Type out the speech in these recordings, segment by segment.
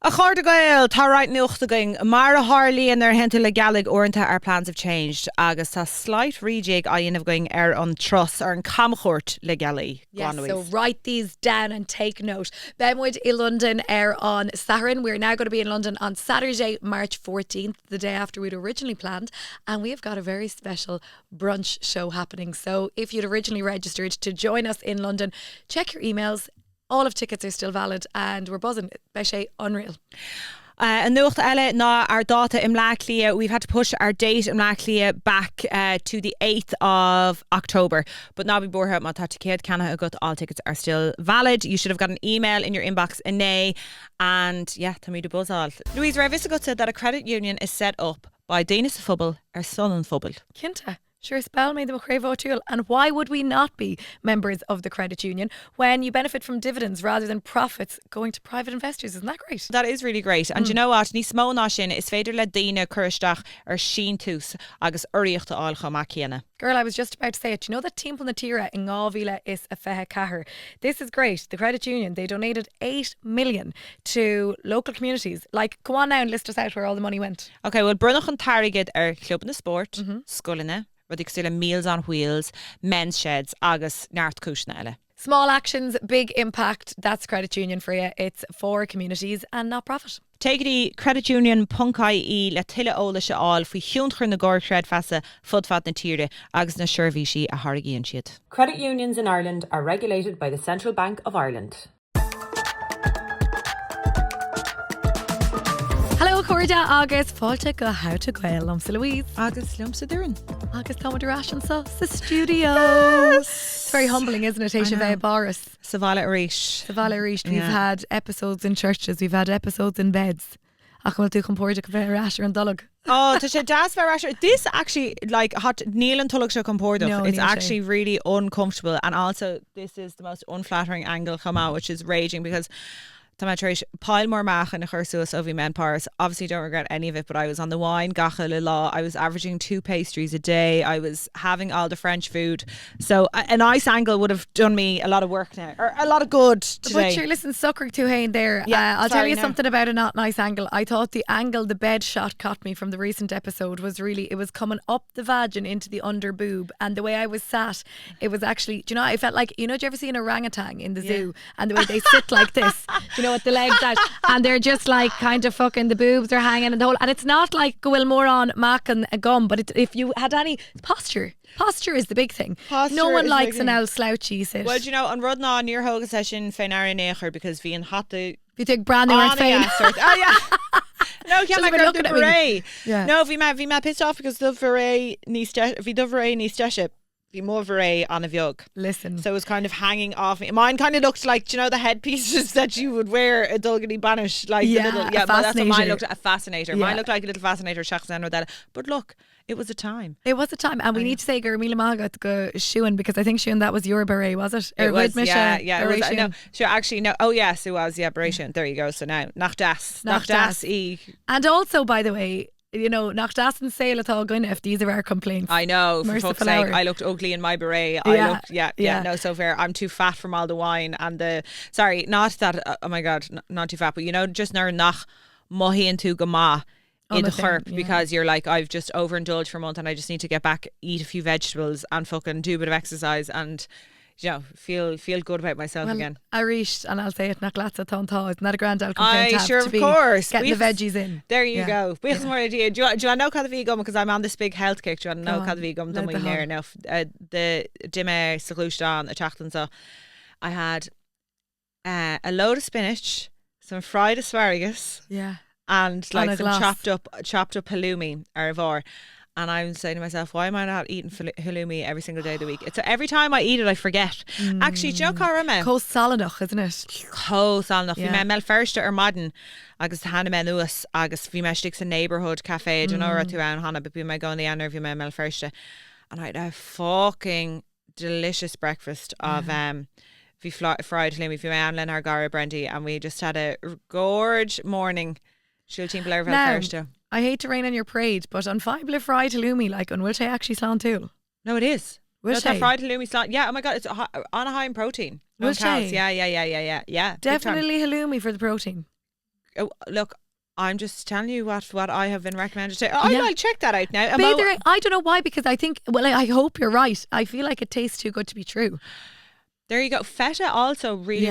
A chuir de Gael, tá right nuachta going. Mar a Harlíonn ar hentu le galig orintha our plans have changed. Agus tá slight rejig a dhéanamh going an truss ar an camchort le gali. Yes, so write these down and take note. Benwood in London on Saturn. We're now going to be in London on Saturday, March 14th, the day after we'd originally planned. And we have got a very special brunch show happening. So if you'd originally registered to join us in London, check your emails. All of tickets are still valid and we're buzzing. Beche unreal. An nuachta eile ná our data imlach we've had to push our date imlach back to the 8th of October. But now we bore out my TiK Canada got all tickets are still valid. You should have got an email in your inbox in May. And yeah, Tommy de buzz all. Louise Ravisco said that a credit union is set up by Danish Fubble or Son Fubble. Kinta. Sure, spell made them crave o'toole. And why would we not be members of the credit union when you benefit from dividends rather than profits going to private investors? Isn't that great? That is really great. And you know what? Ní smó ná sin is féidir le daoine chuiristeach ar sin tús agus uíochta áil chomá chéanna. Girl, I was just about to say it. You know that timp na tíre in Gávíle is a fethe cathair. This is great. The credit union, they donated 8 million to local communities. Like, go on now and list us out where all the money went. Okay, well, brunach an tarigid ar Club na Sport, Scoilne, rud ag still Meals on Wheels, Men's Sheds, agus Neart Cúisna eile. Small actions, big impact. That's credit union for you. It's for communities and not profit. Take the credit union Chorcaí le tuile óla se áil faoi hiúntar na gcóir cred fasa fudfad na tíre agus na seirbhísí a thargaíonn siad. Credit unions in Ireland are regulated by the Central Bank of Ireland. Hello, Corda, agus fáilte go how to Gael. Lumsa Louise. Agus lumsa Doireann. Agus Thomas Durashan so the studio. Yes. It's very humbling, isn't it? Taisha Boris. Savala Arish. Savala Arish. We've had episodes in churches. We've had episodes in beds. Ach, well, do compórte go bheith rasher and dullag. Oh, tá sé das bheith rasher. This actually, like, hot níl an tullag se compórte. No, it's actually really uncomfortable. And also, this is the most unflattering angle come out, which is raging because Táimid pile more mach in a chursúas of men Paris. Obviously don't regret any of it, but I was on the wine gacha le law. I was averaging 2 pastries a day. I was having all the French food. So an ice angle would have done me a lot of work now, or a lot of good today. But sure, listen, sucker to Hain there. I'll tell you something about a not nice angle. I thought the angle the bed shot caught me from the recent episode was really, it was coming up the vagin into the under boob, and the way I was sat, it was actually, do you know, I felt like, you know, do you ever see an orangutan in the zoo and the way they sit like this, you know, with the legs out, and they're just like kind of fucking, the boobs are hanging and the whole, and it's not like go more on mac and a gum, but if you had any posture is the big thing. No one likes an old slouchy sit. Well, do you know, on Rudna near Hoga session Feinari Necher because vi an hot the you take brand new fein. Oh yeah. No, yeah, my girl the beret. Yeah. No, vi ma pissed off because the beret ní staship. Be more very on a viog. Listen. So it was kind of hanging off me. Mine kind of looked like, do you know, the headpieces that you would wear a Dulgany Banish, like the little, but that's what mine looked, a fascinator. Mine looked like a little fascinator, Shachsan or that. But look, it was a time. It was a time, and we need to say Gurmila Maga to go shoeing, because I think shoeing that was your beret, was it? It was, yeah. It was, no, sure, actually, no. Oh yes, it was, yeah, beret. There you go. So now, nach das. And also, by the way, you know, nach das and sale at all going if these are our complaints. I know, for fuck's sake, I looked ugly in my beret. I looked, no, so fair. I'm too fat from all the wine and the, sorry, not that, oh my God, not too fat, but you know, just nach mohi into gama in the chirp, because you're like, I've just overindulged for a month and I just need to get back, eat a few vegetables and fucking do a bit of exercise and, you know, feel good about myself again. I reached, and I'll say it, nach latsa tantá. Isn't that a grand out complaint? Aye, sure, of course. Getting the veggies in. There you go. We have some more idea. Do you want to know how the vegan, because I'm on this big health kick. Do you want to know how the vegan done with here now? The Dime Seclusion, a chachtan. So I had a load of spinach, some fried asparagus, and like some chopped up halloumi or vor. And I'm saying to myself, why am I not eating halloumi every single day of the week? It's every time I eat it, I forget. Actually, do you know Chorcaí? Co-salanach, isn't it? Co-salanach. Vi me mel first or madden. Agus hanna me nuas. Agus vi me sticks a neighbourhood cafe. Do you know to an hana, but vi me go in the honor vi me mel first. And I had a fucking delicious breakfast of vi fried halloumi. Vi me an len our gara brandy, and we just had a gorge morning. She'll team Blair first. I hate to rain on your parade, but on five fried halloumi, like, on will she actually slant too? No, it is. Will she? Fried halloumi slant. Yeah, oh my God, it's on a high in protein. Will she? Yeah. Definitely halloumi for the protein. look, I'm just telling you what I have been recommended to. I'll check that out now. I don't know why, because I think, well, I hope you're right. I feel like it tastes too good to be true. There you go. Feta also really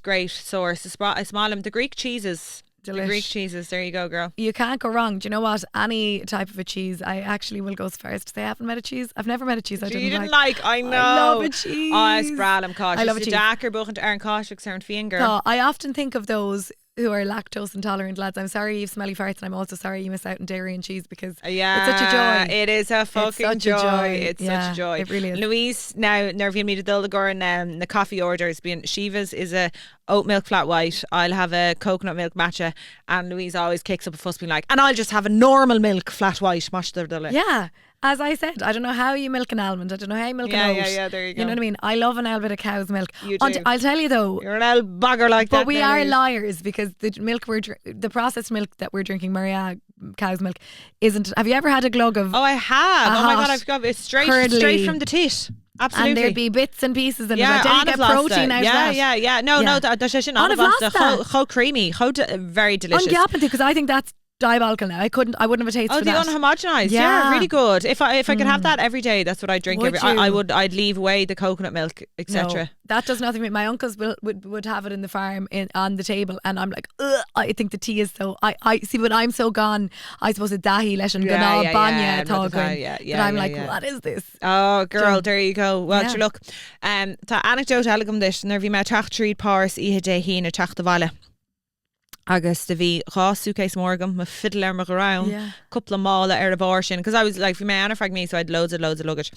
great source. The Greek cheeses. Delish. The Greek cheeses. There you go, girl. You can't go wrong. Do you know what? Any type of a cheese. I actually will go as far as to say I haven't met a cheese. I've never met a cheese I didn't like. I know. I love a cheese. Spreagtha cash. I love a cheese. Dacker buchant Aaron Koshik Sarn Finger. So I often think of those who are lactose intolerant lads. I'm sorry you've smelly farts, and I'm also sorry you miss out on dairy and cheese, because it's such a joy. It is a fucking joy. It's such a joy. It really is. Louise, now nervy me to Duldagur and the coffee orders being Shiva's is a oat milk flat white. I'll have a coconut milk matcha, and Louise always kicks up a fuss being like, and I'll just have a normal milk flat white. Yeah. As I said, I don't know how you milk an almond. I don't know how you milk an oat. Yeah, there you go. You know what I mean? I love an old bit of cow's milk. You do. I'll tell you though. You're an old bugger like that. But we are liars, because the milk the processed milk that we're drinking, Maria cow's milk, isn't. Have you ever had a glug of? Oh, I have. Oh my God, I've got it straight from the teat. Absolutely. And there'd be bits and pieces in it. Like, did you get protein out of that? Yeah. No, that's just how creamy, how very delicious. Because I think that's diabolical now. I wouldn't have a taste for that. Oh, the unhomogenised. Yeah, really good. If I could have that every day, that's what I'd drink. I'd leave away the coconut milk, etc. No, that does nothing. My uncles would have it in the farm on the table, and I'm like, ugh, I think the tea is so. I see when I'm so gone. I suppose it's dahi leis an gná banya tágainn. But I'm like, what is this? Oh, girl, there you go. Well, look, tá anecdote elegum dis nervy me tacht tríd páras ihe dé hín a tacht vale. Agus de bhí rá suitcase morgam ma fiddle me around couple of mála a bhar sin, because I was like, bhí me anna frag me, so I had loads of luggage,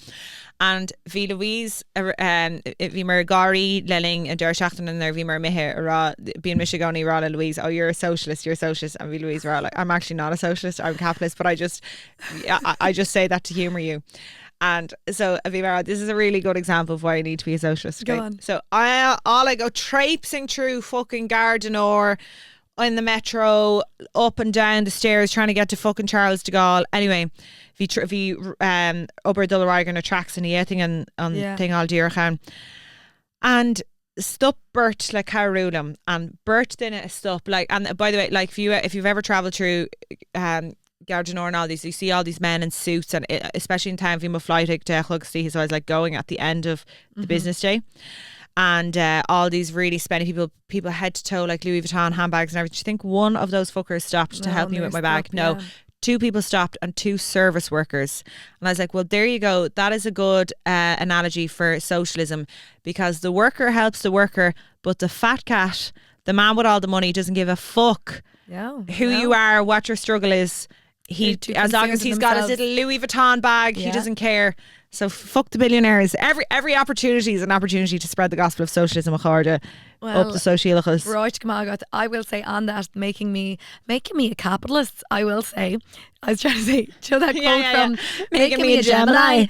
and bhí Louise bhí mar gari leling a deirseachtain and there bhí mar mithe rá bíon Michigani rá Louise, oh you're a socialist, and bhí Louise rá like, I'm actually not a socialist, I'm a capitalist, but I just say that to humour you. And so this is a really good example of why I need to be a socialist. Okay? Go on. So I go traipsing through fucking Gardenor in the metro, up and down the stairs, trying to get to fucking Charles de Gaulle. Anyway, vi ober dul raigen tracks in the thing on thing all Doireann. And stop Bert like Carulam, and Bert then a stop like, and by the way, like if you've ever travelled through Gardenor and all these, you see all these men in suits, and especially in town, vi flight to Chorcaí, so I was like going at the end of the business day. And all these really spendy people head to toe, like Louis Vuitton handbags and everything. Do you think one of those fuckers stopped to help me with my bag? No. 2 people stopped, and 2 service workers. And I was like, well, there you go. That is a good analogy for socialism, because the worker helps the worker, but the fat cat, the man with all the money, doesn't give a fuck who you are, what your struggle is. As long as he's got his little Louis Vuitton bag, he doesn't care. So fuck the billionaires. Every opportunity is an opportunity to spread the gospel of socialism up the socialachas. Right, I will say on that, making me a capitalist, I will say. I was trying to say, show that quote from making me a Gemini.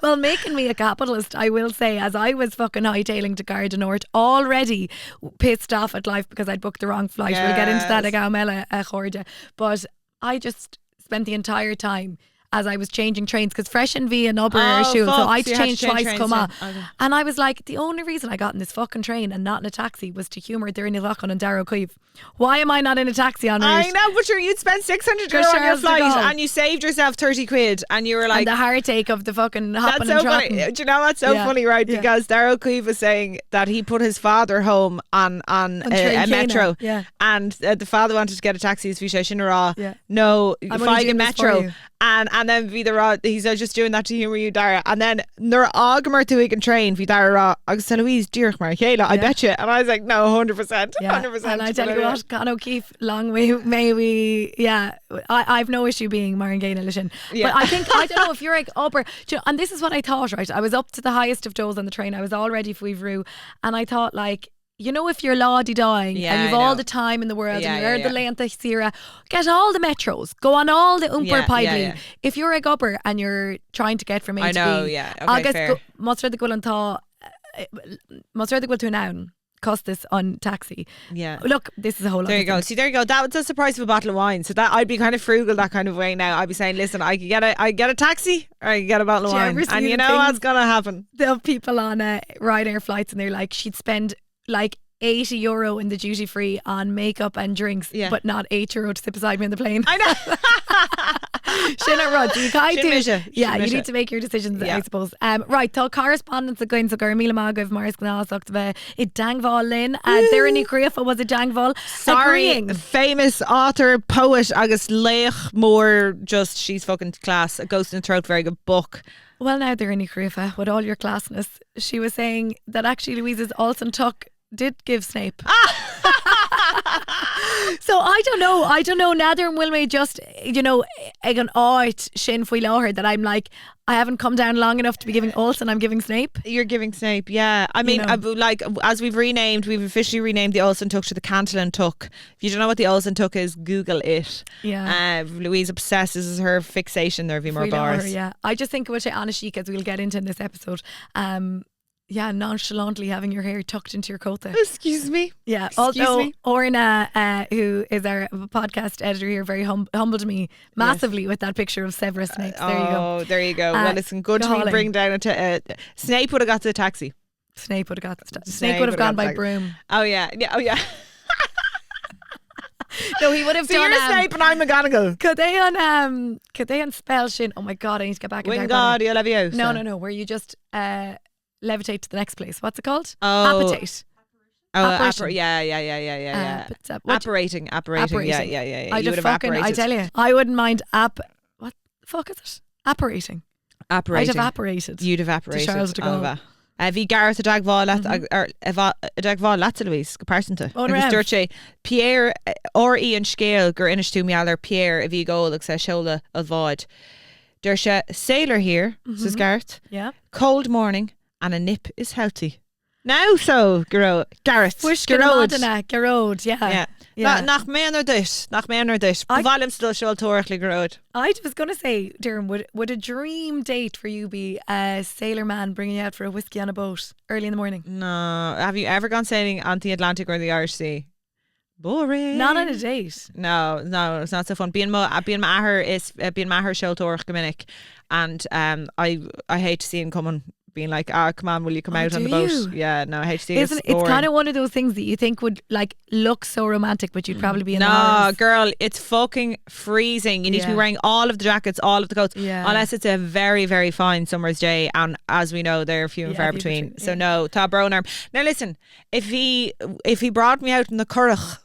Well, making me a capitalist, I will say, as I was fucking hightailing to Gardenor, already pissed off at life because I'd booked the wrong flight. We'll get into that againn Chorcaí. But I just spent the entire time as I was changing trains, because fresh and V and Uber are shoes, so I'd change twice come on. And I was like, the only reason I got in this fucking train and not in a taxi was to humour Doireann and Darrow Cueve. Why am I not in a taxi on route? I know, but you'd spend 600 euro on your flight and you saved yourself 30 quid, and you were like, and the heartache of the fucking hopping and funny. Do you know what's so funny, right? Because Darrow Cueve was saying that he put his father home on a metro, and the father wanted to get a taxi as Visha no, Feigen metro. And then he's just doing that to humour you, Dara. And then nor agmer to can train for Dara. Agus Louise Dúinn mar Chéile, I bet you. And I was like, no, 100%. 100%. And I tell you what, Con O'Keefe, long may we, I've no issue being Mar Gael Lishin. But I think, I don't know if you're like upper, and this is what I thought, right? I was up to the highest of doors on the train. I was already Fuivru, and I thought, like, you know, if you're laudie dying and you've all the time in the world and you're the Leinta Sira, get all the metros, go on all the Pipeline. If you're a gubber and you're trying to get from A to B, I guess most of the go to noun cost this on taxi. Look, this is a whole lot. There you go. See, there you go. That was the price of a bottle of wine. So that I'd be kind of frugal that kind of way now. I'd be saying, listen, I could get a taxi or I could get a bottle of wine, and you know what's gonna happen. There are people on Ryanair flights and they're like, she'd spend like €80 in the duty free on makeup and drinks, but not €8 to sit beside me on the plane. I know. Sin a rud, you kind Sin of. misha. Yeah, Sin you misha. need to make your decisions, I suppose. Right, tá correspondence a going so gur míle mágah Mars gnáach bheith I dteagmháil linn. There in Creafa was a dteagmháil. Sorry, famous author, poet, agus léach mór, just she's fucking class. A Ghost in the Throat, very good book. Well, now they're in Creafa with all your classness. She was saying that actually Louise's also TiK did give Snape. So I don't know Nather and Wilmay just ag an áit sin faoi láthair that I'm like, I haven't come down long enough to be giving Olsen, I'm giving Snape. You're giving Snape, yeah. I mean, like, as we've officially renamed the Olsen TiK to the Cantillon TiK. If you don't know what the Olsen TiK is, Google it. Yeah. Louise obsesses, her fixation there, more bars. Yeah. I just think about it Anna chic, as we'll get into in this episode. Yeah, nonchalantly having your hair tucked into your coat. Excuse me. Yeah, Excuse although me. Orna, who is our podcast editor here, very humbled me massively with that picture of Severus snakes. There you go. Oh, there you go. Well, it's good to me bring down Snape would have got to the taxi. Snape would have got the Snape would have gone by broom. Oh yeah. Oh yeah. No, he would have so done. You're Snape and I'm McGonagall. Could they on spell shin? Oh my god, I need to get back. Wing God, you'll have you. No. Where you just levitate to the next place. What's it called? Oh. Appetate. Oh, yeah. Apparating. Yeah. I just fucking, I tell you, I wouldn't mind what the fuck is it? Apparating. I'd have apparated. You'd have apparated. To Charles de Gaulle. Bhí Gareth a dteagmháil ar a dteagmháil leat Louise go pásanta. Agus dúirt sé Pierre or Ian scéal gur inistú meallar Pierre a bhí ggóil agus seola a bháid. There's a sailor here, says Gareth. Yeah. Cold morning and a nip is healthy. Now so, Gareth. Garrod, yeah. Nach mé ar dis. Bhhailm still seoil tóirc le Garrod. I was going to say, Doireann, would a dream date for you be a sailor man bringing you out for a whiskey on a boat early in the morning? No. Have you ever gone sailing on the Atlantic or the Irish Sea? Boring. Not on a date. No, it's not so fun. Being ma ahar seoil tóirc go minic, and I hate to see him coming being like, come on, will you come out on the boat? Yeah, no, I hate to see it. It's kind of one of those things that you think would like look so romantic, but you'd probably be in No, girl, it's fucking freezing. You need to be wearing all of the jackets, all of the coats, unless it's a very, very fine summer's day, and as we know, they're few and far between. So no, tá brón arm. Now listen, if he brought me out in the Chorcaí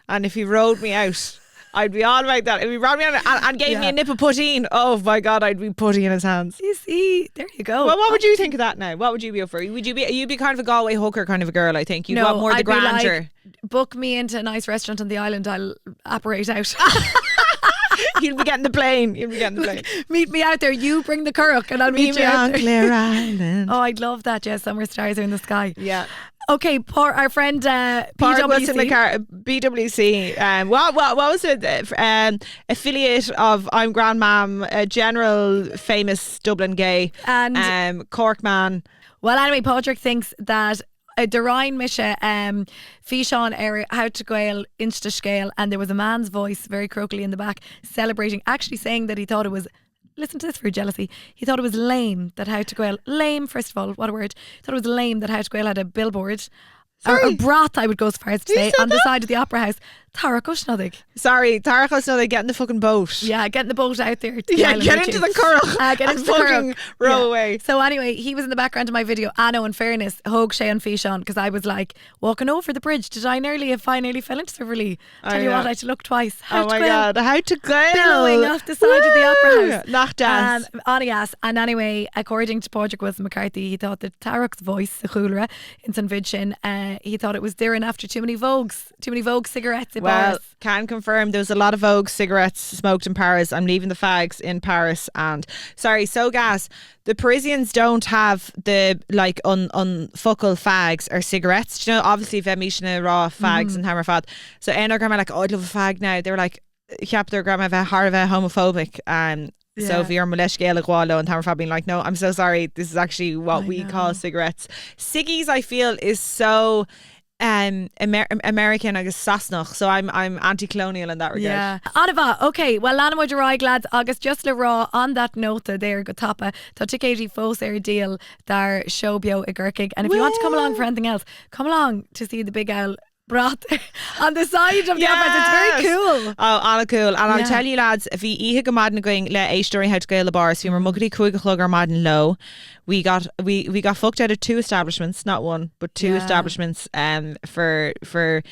and if he rode me out, I'd be all about that. If he brought me out and gave me a nip of poutine, oh my god, I'd be putty in his hands. You see, there you go. Well, what would you think of that now? What would you be up for? You'd be kind of a Galway hooker kind of a girl, I think. You'd want more the grandeur. Like, book me into a nice restaurant on the island, I'll apparate out. You'll be getting the plane. Meet me out there. You bring the currach and I'll meet you on Clare Island. Oh, I'd love that. Yeah, summer stars are in the sky. Yeah. Okay, our friend BWC. What was it? Affiliate of I'm Grandmam, a general famous Dublin gay and Cork man. Well, anyway, Patrick thinks that Doireann Misha Fishon how to Gael Insta scale, and there was a man's voice very croakily in the back celebrating, actually saying that he thought it was, listen to this for jealousy, he thought it was lame that How to Gael, lame first of all, what a word, he thought it was lame that How to Gael had a billboard or a broth, I would go as far as to say, on the side of the Opera House. Tara Cushnodig. Sorry, Tara Cushnodig, get in the fucking boat. Yeah, get in the boat out there. Get into the Chorcaí. Get into the Chorcaí. Row away. So anyway, he was in the background of my video. Anno, in fairness, hug Shay and Fishon, because I was like walking over the bridge. If I nearly fell into the Verona. Tell you what, I had to look twice. Oh my god, How to Gael. Billowing off the side of the Opera House. Nach dance. Anias. And anyway, according to Padraig Wilson McCarthy, he thought that Tarek's voice, the chulra, in St. Vincent, he thought it was Doireann after too many Vogue cigarettes in Paris. Can confirm there was a lot of Vogue cigarettes smoked in Paris. I'm leaving the fags in Paris. And sorry, so gas, the Parisians don't have the like unfuckle fags or cigarettes. Do you know, obviously if Mishna raw fags and hammer fad. So our grandma like, oh, I'd love a fag now. They were like, Chiap their grandma Harva homophobic. So if you're Malesh Gael and Hammer Fab being like, no, I'm so sorry, this is actually what we call cigarettes. Ciggies, I feel, is so American agus sasnach, so I'm anti-colonial in that regard. Yeah. Anna okay, well Lana would ride lads agus just le rá on that note there go tapa tá TiK fós deal dar show bio I Chorcaí, and if you want to come along for anything else, come along to see the big owl brat on the side of the office. It's very cool. Oh, Anna cool. And I'll tell you lads, if you ihe go madan going le éisteoirí how to Gael the bars, we were muggedy cuig chlog our madan low. We got fucked out of 2 establishments, not one, but 2 establishments for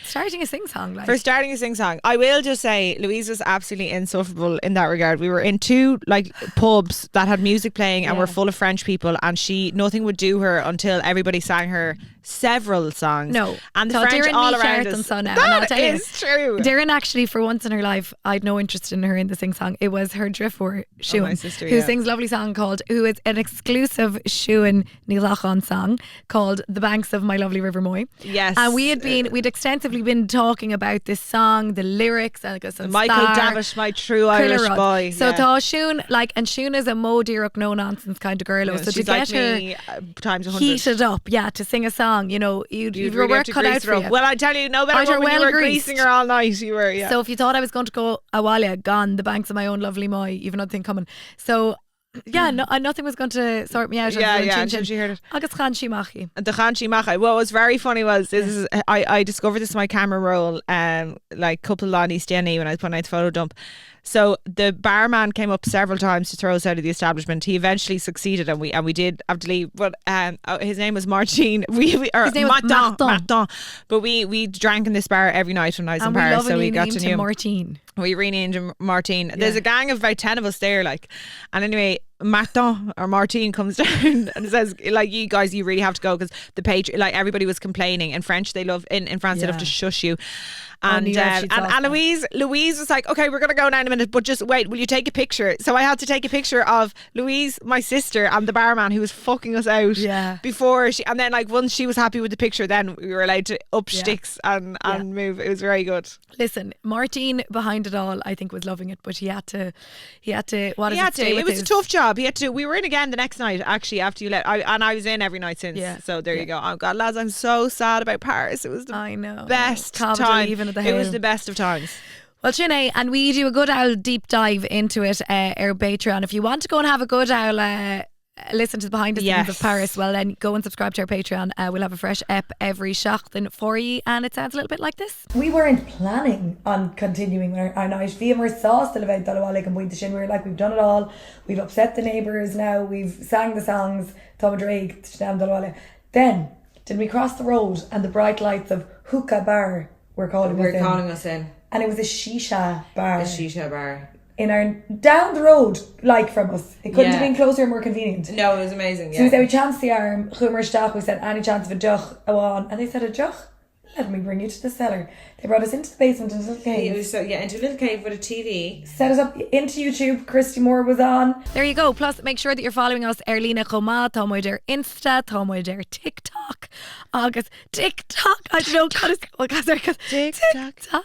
starting a sing song. For starting a sing song. I will just say Louise was absolutely insufferable in that regard. We were in 2 like pubs that had music playing and were full of French people, and nothing would do her until everybody sang her several songs. No. And the French all around us. That is true. Doireann actually, for once in her life, I had no interest in her in the sing song. It was her driftwood Siúin, who sings a lovely song who is an exclusive Siúin Nílachán song called The Banks of My Lovely River Moy. Yes. And we'd extensively been talking about this song, the lyrics, and Michael Davish, my true Irish boy. So tá Siúin, and Siúin is a modíreach no nonsense kind of girl. So to get her times 100 heated up, to sing a song, you'd really work cut out for you. Well, I tell you, no better when you were greasing her all night. You were, So if you thought I was going to go Awalia, gone, the banks of my own lovely Moy, you've nothing coming. So nothing was going to sort me out. Until she heard it. Agus Chanshi Machi. The Chanshi Machi. What was very funny was I discovered this in my camera roll like couple of East Jenny when I put out the photo dump. So the barman came up several times to throw us out of the establishment. He eventually succeeded, and we did have to leave. But his name was Martin. His name was Martin. But we drank in this bar every night when I was in Paris, so we got to know him. Martin. We renamed him Martin. There's a gang of about 10 of us there, and anyway, Martin comes down and says, you guys, you really have to go because everybody was complaining. In French, they love in France they love to shush you. And Louise was like, okay, we're gonna go now in a minute, but just wait, will you take a picture? So I had to take a picture of Louise, my sister, and the barman who was fucking us out before and then once she was happy with the picture, then we were allowed to up sticks and move. It was very good. Listen, Martin behind it all I think was loving it, but he had to it was a tough job. We were in again the next night actually after you left, and I was in every night since. So there you go. Oh God, lads, I'm so sad about Paris. It was the best time. It was the best of times. Well, Sinead, and we do a Good Owl deep dive into it, our Patreon. If you want to go and have a Good Owl listen to the behind the scenes of Paris, well then go and subscribe to our Patreon. We'll have a fresh ep every seachtain for you, and it sounds a little bit like this. We weren't planning on continuing our night. Bhí mar sásta le bheith dul and buinte sin. We were like, we've done it all. We've upset the neighbours now. We've sang the songs. Tom Drake, then did we cross the road and the bright lights of Hookah Bar were calling us in. And it was a shisha bar. In our down the road, from us. It couldn't have been closer and more convenient. No, it was amazing. So we said we chanced the arm, Chumer Stach, we said any chance of a joch awan, and they said a joch. Let me bring you to the cellar. They brought us into the basement in a little cave. Into a little cave with a TV. Set us up into YouTube. Christy Moore was on. There you go. Plus, make sure that you're following us. Linne Choma, Tomoider Insta, Tomoider TiK ToK, Agus TiK ToK. I don't know. TiK ToK.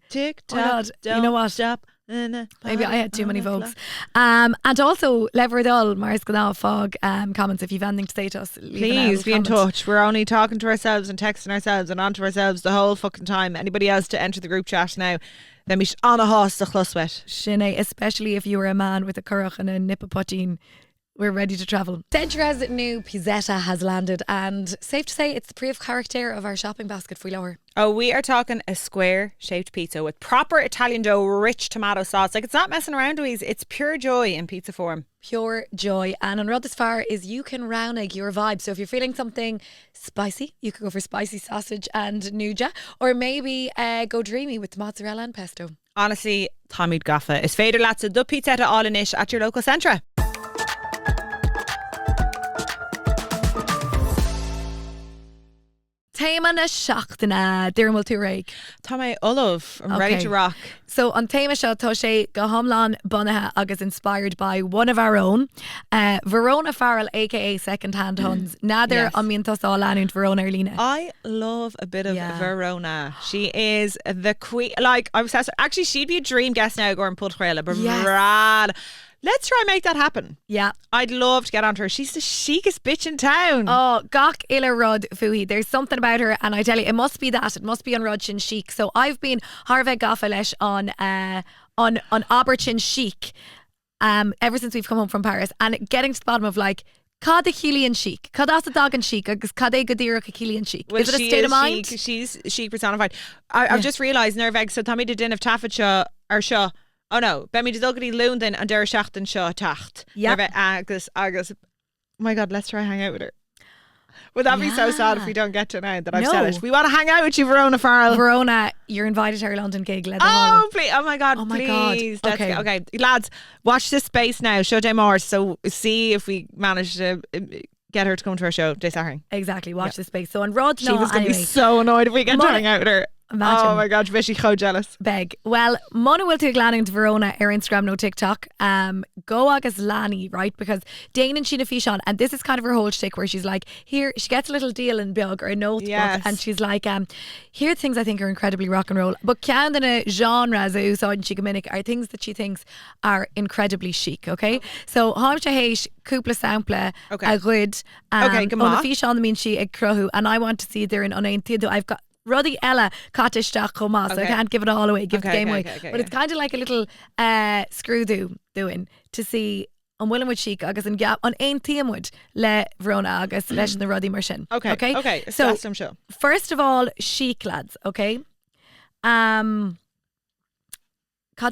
TiK ToK. Oh God. You know what? Stop. Maybe I had too many votes. And also Leveredall Mars Ganal Fog comments. If you've anything to say to us, please be in touch. We're only talking to ourselves and texting ourselves and onto ourselves the whole fucking time. Anybody else to enter the group chat now, then we on a horse the chluswet. Sinead, especially if you were a man with a currach and a nippopotin. We're ready to travel. Dentra's new pizzetta has landed, and safe to say it's the pre-of character of our shopping basket for lower. Oh, we are talking a square shaped pizza with proper Italian dough, rich tomato sauce. It's not messing around, Louise. It's pure joy in pizza form. Pure joy. And on Rud as far is you can rownegg your vibe. So if you're feeling something spicy, you could go for spicy sausage and nuja, or maybe go dreamy with mozzarella and pesto. Honestly, Táimid Gaffa is féidir latsa do pizzetta all inish at your local centre. Téma na seachtaina dhearmhfuil tú réig. Tá mé Olav. I'm ready to rock. So on téma seo tá sé go hiomlán bunathe agus inspired by one of our own, Verona Farrell, aka Second Hand Huns. Nadidir an miantas á leanúint Verona Linne. I love a bit of Verona. She is the queen. I'm obsessed. Actually, she'd be a dream guest now going put chréile. But Let's try and make that happen. Yeah. I'd love to get onto her. She's the chicest bitch in town. Oh, gach illa rud faoi. There's something about her, and I tell you, it must be that. It must be on Rudchin chic. So I've been Harvey Gaffa leis on Aberchin chic ever since we've come home from Paris, and getting to the bottom of like, cad a Chilean chic, cad as a dog and chic, agus cad a godíach a Chilean chic. Well, is it a state of mind? Chic. She's chic personified. I've just realised nerveg. So Tommy did din of Taffet or Shaw. Oh no, Bemi de Dugady Lundin and Dara Shachten Shaw Tacht. Yeah. Agus. Oh my God, let's try and hang out with her. Would that be so sad if we don't get to now that I've said it? We want to hang out with you, Verona Farrell. Verona, you're invited to our London gig. Please. Oh my God, please. God. Okay, lads, watch this space now. Show Day more. So see if we manage to get her to come to our show. Day Saturday. Exactly, watch this space. So on Rod, she was going to be so annoyed if we get to hang out with her. Imagine. Oh my God, Vishy so jealous. Beg. Well, Mona will take Lanning to Verona ar Instagram no TikTok. Go agus Lani, right? Because Dane and Sheena Fishon, and this is kind of her whole shtick where she's like, here, she gets a little deal in Bug or a notebook, and she's like, here are things I think are incredibly rock and roll. But ceann na genres a úsáid she gomininic are things that she thinks are incredibly chic, okay? So, háim se héis cúpla sampla a ghuid. Okay, come on. On the Fishon, mean she ag cruhu, and I want to see there in Unain Tido. I've got Rudaí Ella Catisteach Chomá, so I can't give it all away, give the game away. But it's kind of like a little screw doing to see an Willamwood chic agus an gap on ein teamwood le Verona agus leis na Rudaí mar sin. Okay. So show. First of all, chic lads, okay? Cad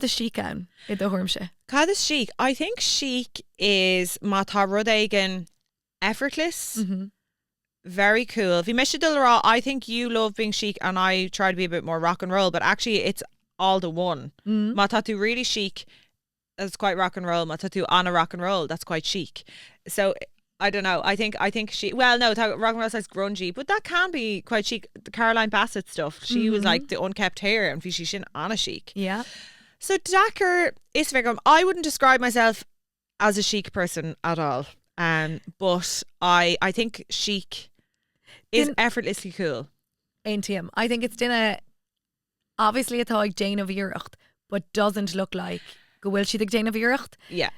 is chic an I do thuairim. Cad is chic. I think chic is má tá rud éigean effortless. Very cool. Bhí meiste dul rá, I think you love being chic and I try to be a bit more rock and roll, but actually it's all the one. Má tá tú really chic, that's quite rock and roll. Má tá tú anna rock and roll, that's quite chic. So I don't know. I think she. Well, no, rock and roll says grungy, but that can be quite chic. The Caroline Bassett stuff. She was like the unkept hair, and she's anna chic. Yeah. So Dacker is vigum. I wouldn't describe myself as a chic person at all. But I think chic is effortlessly cool. Ein I think it's dinner. Obviously, it's like Jane of Iarraidh, but doesn't look like go will she the Jane of Iarraidh? Yeah,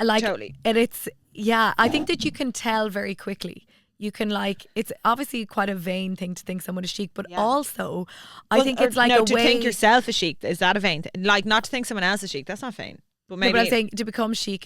like totally. It's I think that you can tell very quickly. You can it's obviously quite a vain thing to think someone is chic, but also I think it's like to think yourself is chic. Is that a vain thing? Like not to think someone else is chic. That's not vain. But maybe but I'm saying to become chic.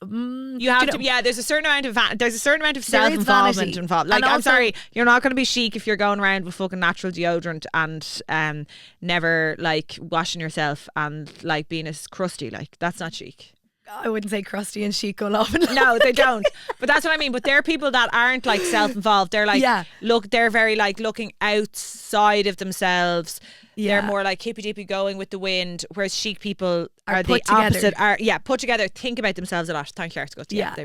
You have to. Yeah, there's a certain amount of self-involvement involved. Like, I'm sorry, you're not going to be chic if you're going around with fucking natural deodorant and never like washing yourself and like being as crusty. Like, that's not chic. I wouldn't say crusty and chic go off. No, they don't. But that's what I mean. But there are people that aren't like self-involved. They're like, they're very like looking outside of themselves. They're more like hippy-dippy going with the wind, whereas chic people are the opposite. Put together, think about themselves a lot. Thank you, Arts. Yeah.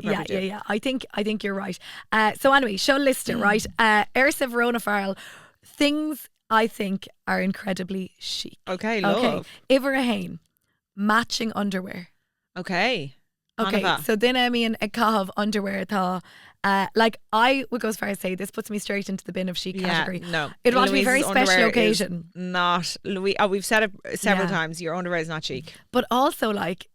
I think you're right. So anyway, show list it, right? Ersa Verona Farrell, things I think are incredibly chic. Okay, love. Okay, Ivor Hain, matching underwear. Okay. So then I mean a cav underwear tha. Like I would go as far as say this puts me straight into the bin of chic category. No, it would be a very special occasion. Not Louise. Oh, we've said it several times. Your underwear is not chic. But also, like,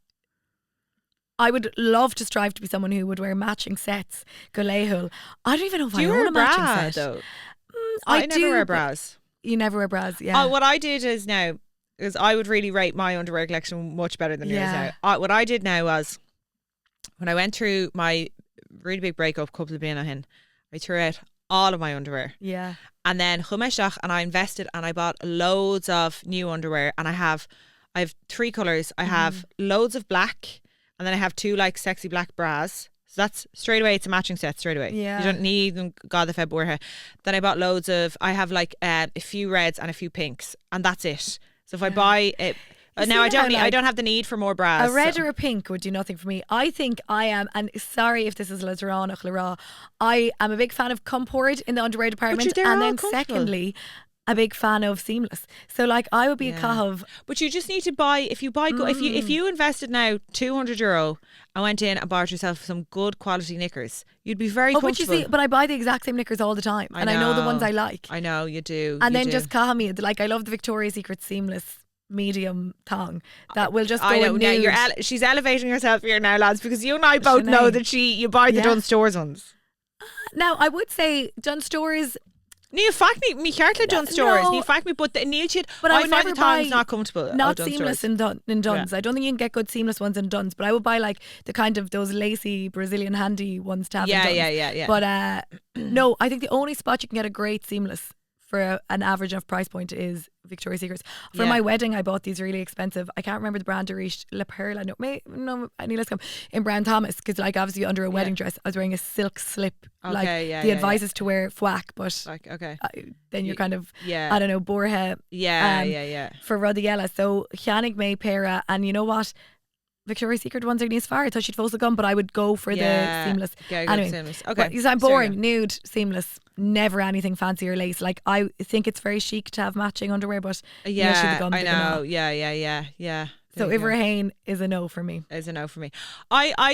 I would love to strive to be someone who would wear matching sets. Galehul. I don't even know if I own a matching set. Though? I never wear bras. You never wear bras, yeah. What I did is now is I would really rate my underwear collection much better than yours now. What I did now was when I went through my really big breakup couple of being in, I threw out all of my underwear. Yeah. And then chumeshach, and I invested and I bought loads of new underwear, and I have 3 colours. I have loads of black, and then I have 2 like sexy black bras. So that's straight away, it's a matching set straight away. Yeah. You don't need them, God the February. Then I bought loads of, I have like a few reds and a few pinks, and that's it. So if I buy it, now I don't have the need for more bras. A red or a pink would do nothing for me. I think I am, and sorry if this is Lateranach Lara, I am a big fan of Comport in the underwear department, and then secondly, a big fan of Seamless. So like I would be a cav. But you just need to buy, if you invested now €200 and went in and bought yourself some good quality knickers, you'd be very comfortable. But I buy the exact same knickers all the time, and I know the ones I like. I know you do. And then just cav me, like I love the Victoria's Secret Seamless medium thong that will just go I know. in Now nude. she's elevating herself here now, lads, because you and I both know that you buy the Dunnes Stores ones. Now I would say Dunnes Stores. Níl fact me cheart le Dunnes Stores. Níl fact me, but níl siad. But I would find never the thongs buy not comfortable. Not seamless in Dunnes. I don't think you can get good seamless ones in Dunnes. But I would buy like the kind of those lacy Brazilian handy ones to have in Dunnes. Yeah. But no, I think the only spot you can get a great seamless for an average enough price point is Victoria's Secret. For my wedding, I bought these really expensive. I can't remember the brand. To reach La Perla. No, I need to come in Brown Thomas because like obviously under a wedding dress, I was wearing a silk slip. The advice is to wear fwack, but like then you're kind of I don't know borha. For rudaí. So Chianig May Pera, and you know what? Victoria's Secret ones are nice far. I thought she'd force a gun, but I would go for the seamless. Anyway, seamless. Okay. Because I'm boring, nude, seamless, never anything fancy or lace. Like I think it's very chic to have matching underwear, but I know. Yeah. So Iverhain is a no for me. I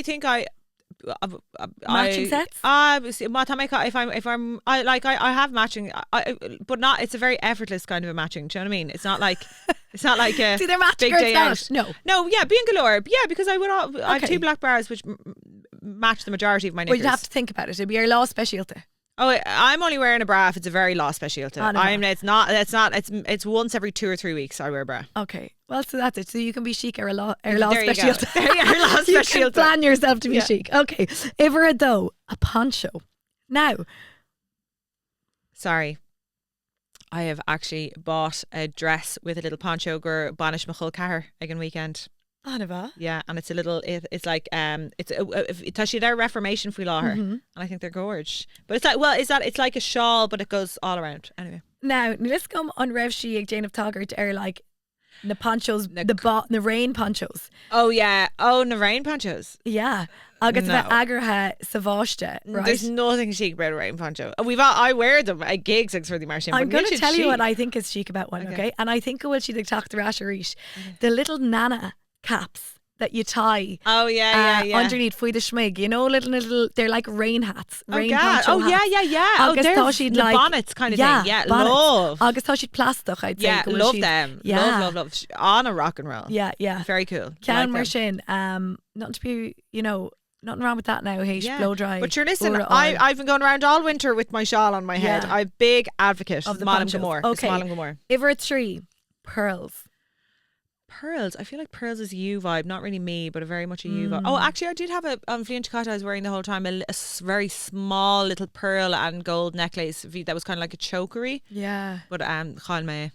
think matching sets. If I'm I have matching, but not. It's a very effortless kind of a matching. Do you know what I mean? It's not like a See, they're matching big day out. No, being galore. Yeah, because I have 2 black bars which match the majority of my knickers. Well, you'd have to think about it. It'd be your law Spreagtha. Oh, I'm only wearing a bra if it's a very law Spreagtha. It's once every 2 or 3 weeks I wear a bra. Okay. Well, so that's it. So you can be chic or law There you go. Spreagtha. You can plan yourself to be chic. Okay. Iverha though, a poncho. Now. Sorry. I have actually bought a dress with a little poncho gur banish machul car again weekend. Anava. Yeah, and it's a little. It's like it's their Reformation faoi láthair, and I think they're gorgeous. But it's like it's like a shawl, but it goes all around. Anyway. Now, let's come on Rev She ag Jane of Taggart are like the ponchos, the rain ponchos. Oh yeah, the rain ponchos. Yeah. Agus the agartha savashta, right? There's nothing chic about a rain poncho. I wear them at gigs like for the Martian. I'm going to tell you what I think is chic about one, okay? And I think it will she TiK ToK le Kesha. The little nana caps that you tie. Oh yeah. Underneath faoi the schmig, you know, little. They're like rain hats, rain poncho hats. Yeah. Agus thought she'd the like bonnets kind of thing. Yeah, love. Agus thought she'd plastic. I'd say. Yeah, love them. Yeah. Love. On a rock and roll. Yeah. Very cool. Can Marshin, nothing to be, nothing wrong with that now. Blow dry. But you're listening. I've been going around all winter with my shawl on my head. I'm a big advocate of the ponchos. Okay. Iver 3 pearls. Pearls. I feel like pearls is a you vibe, not really me, but a very much a you vibe. Oh, actually, I did have on Flian Chicata, I was wearing the whole time a very small little pearl and gold necklace that was kind of like a chokery. Yeah. But Gael me.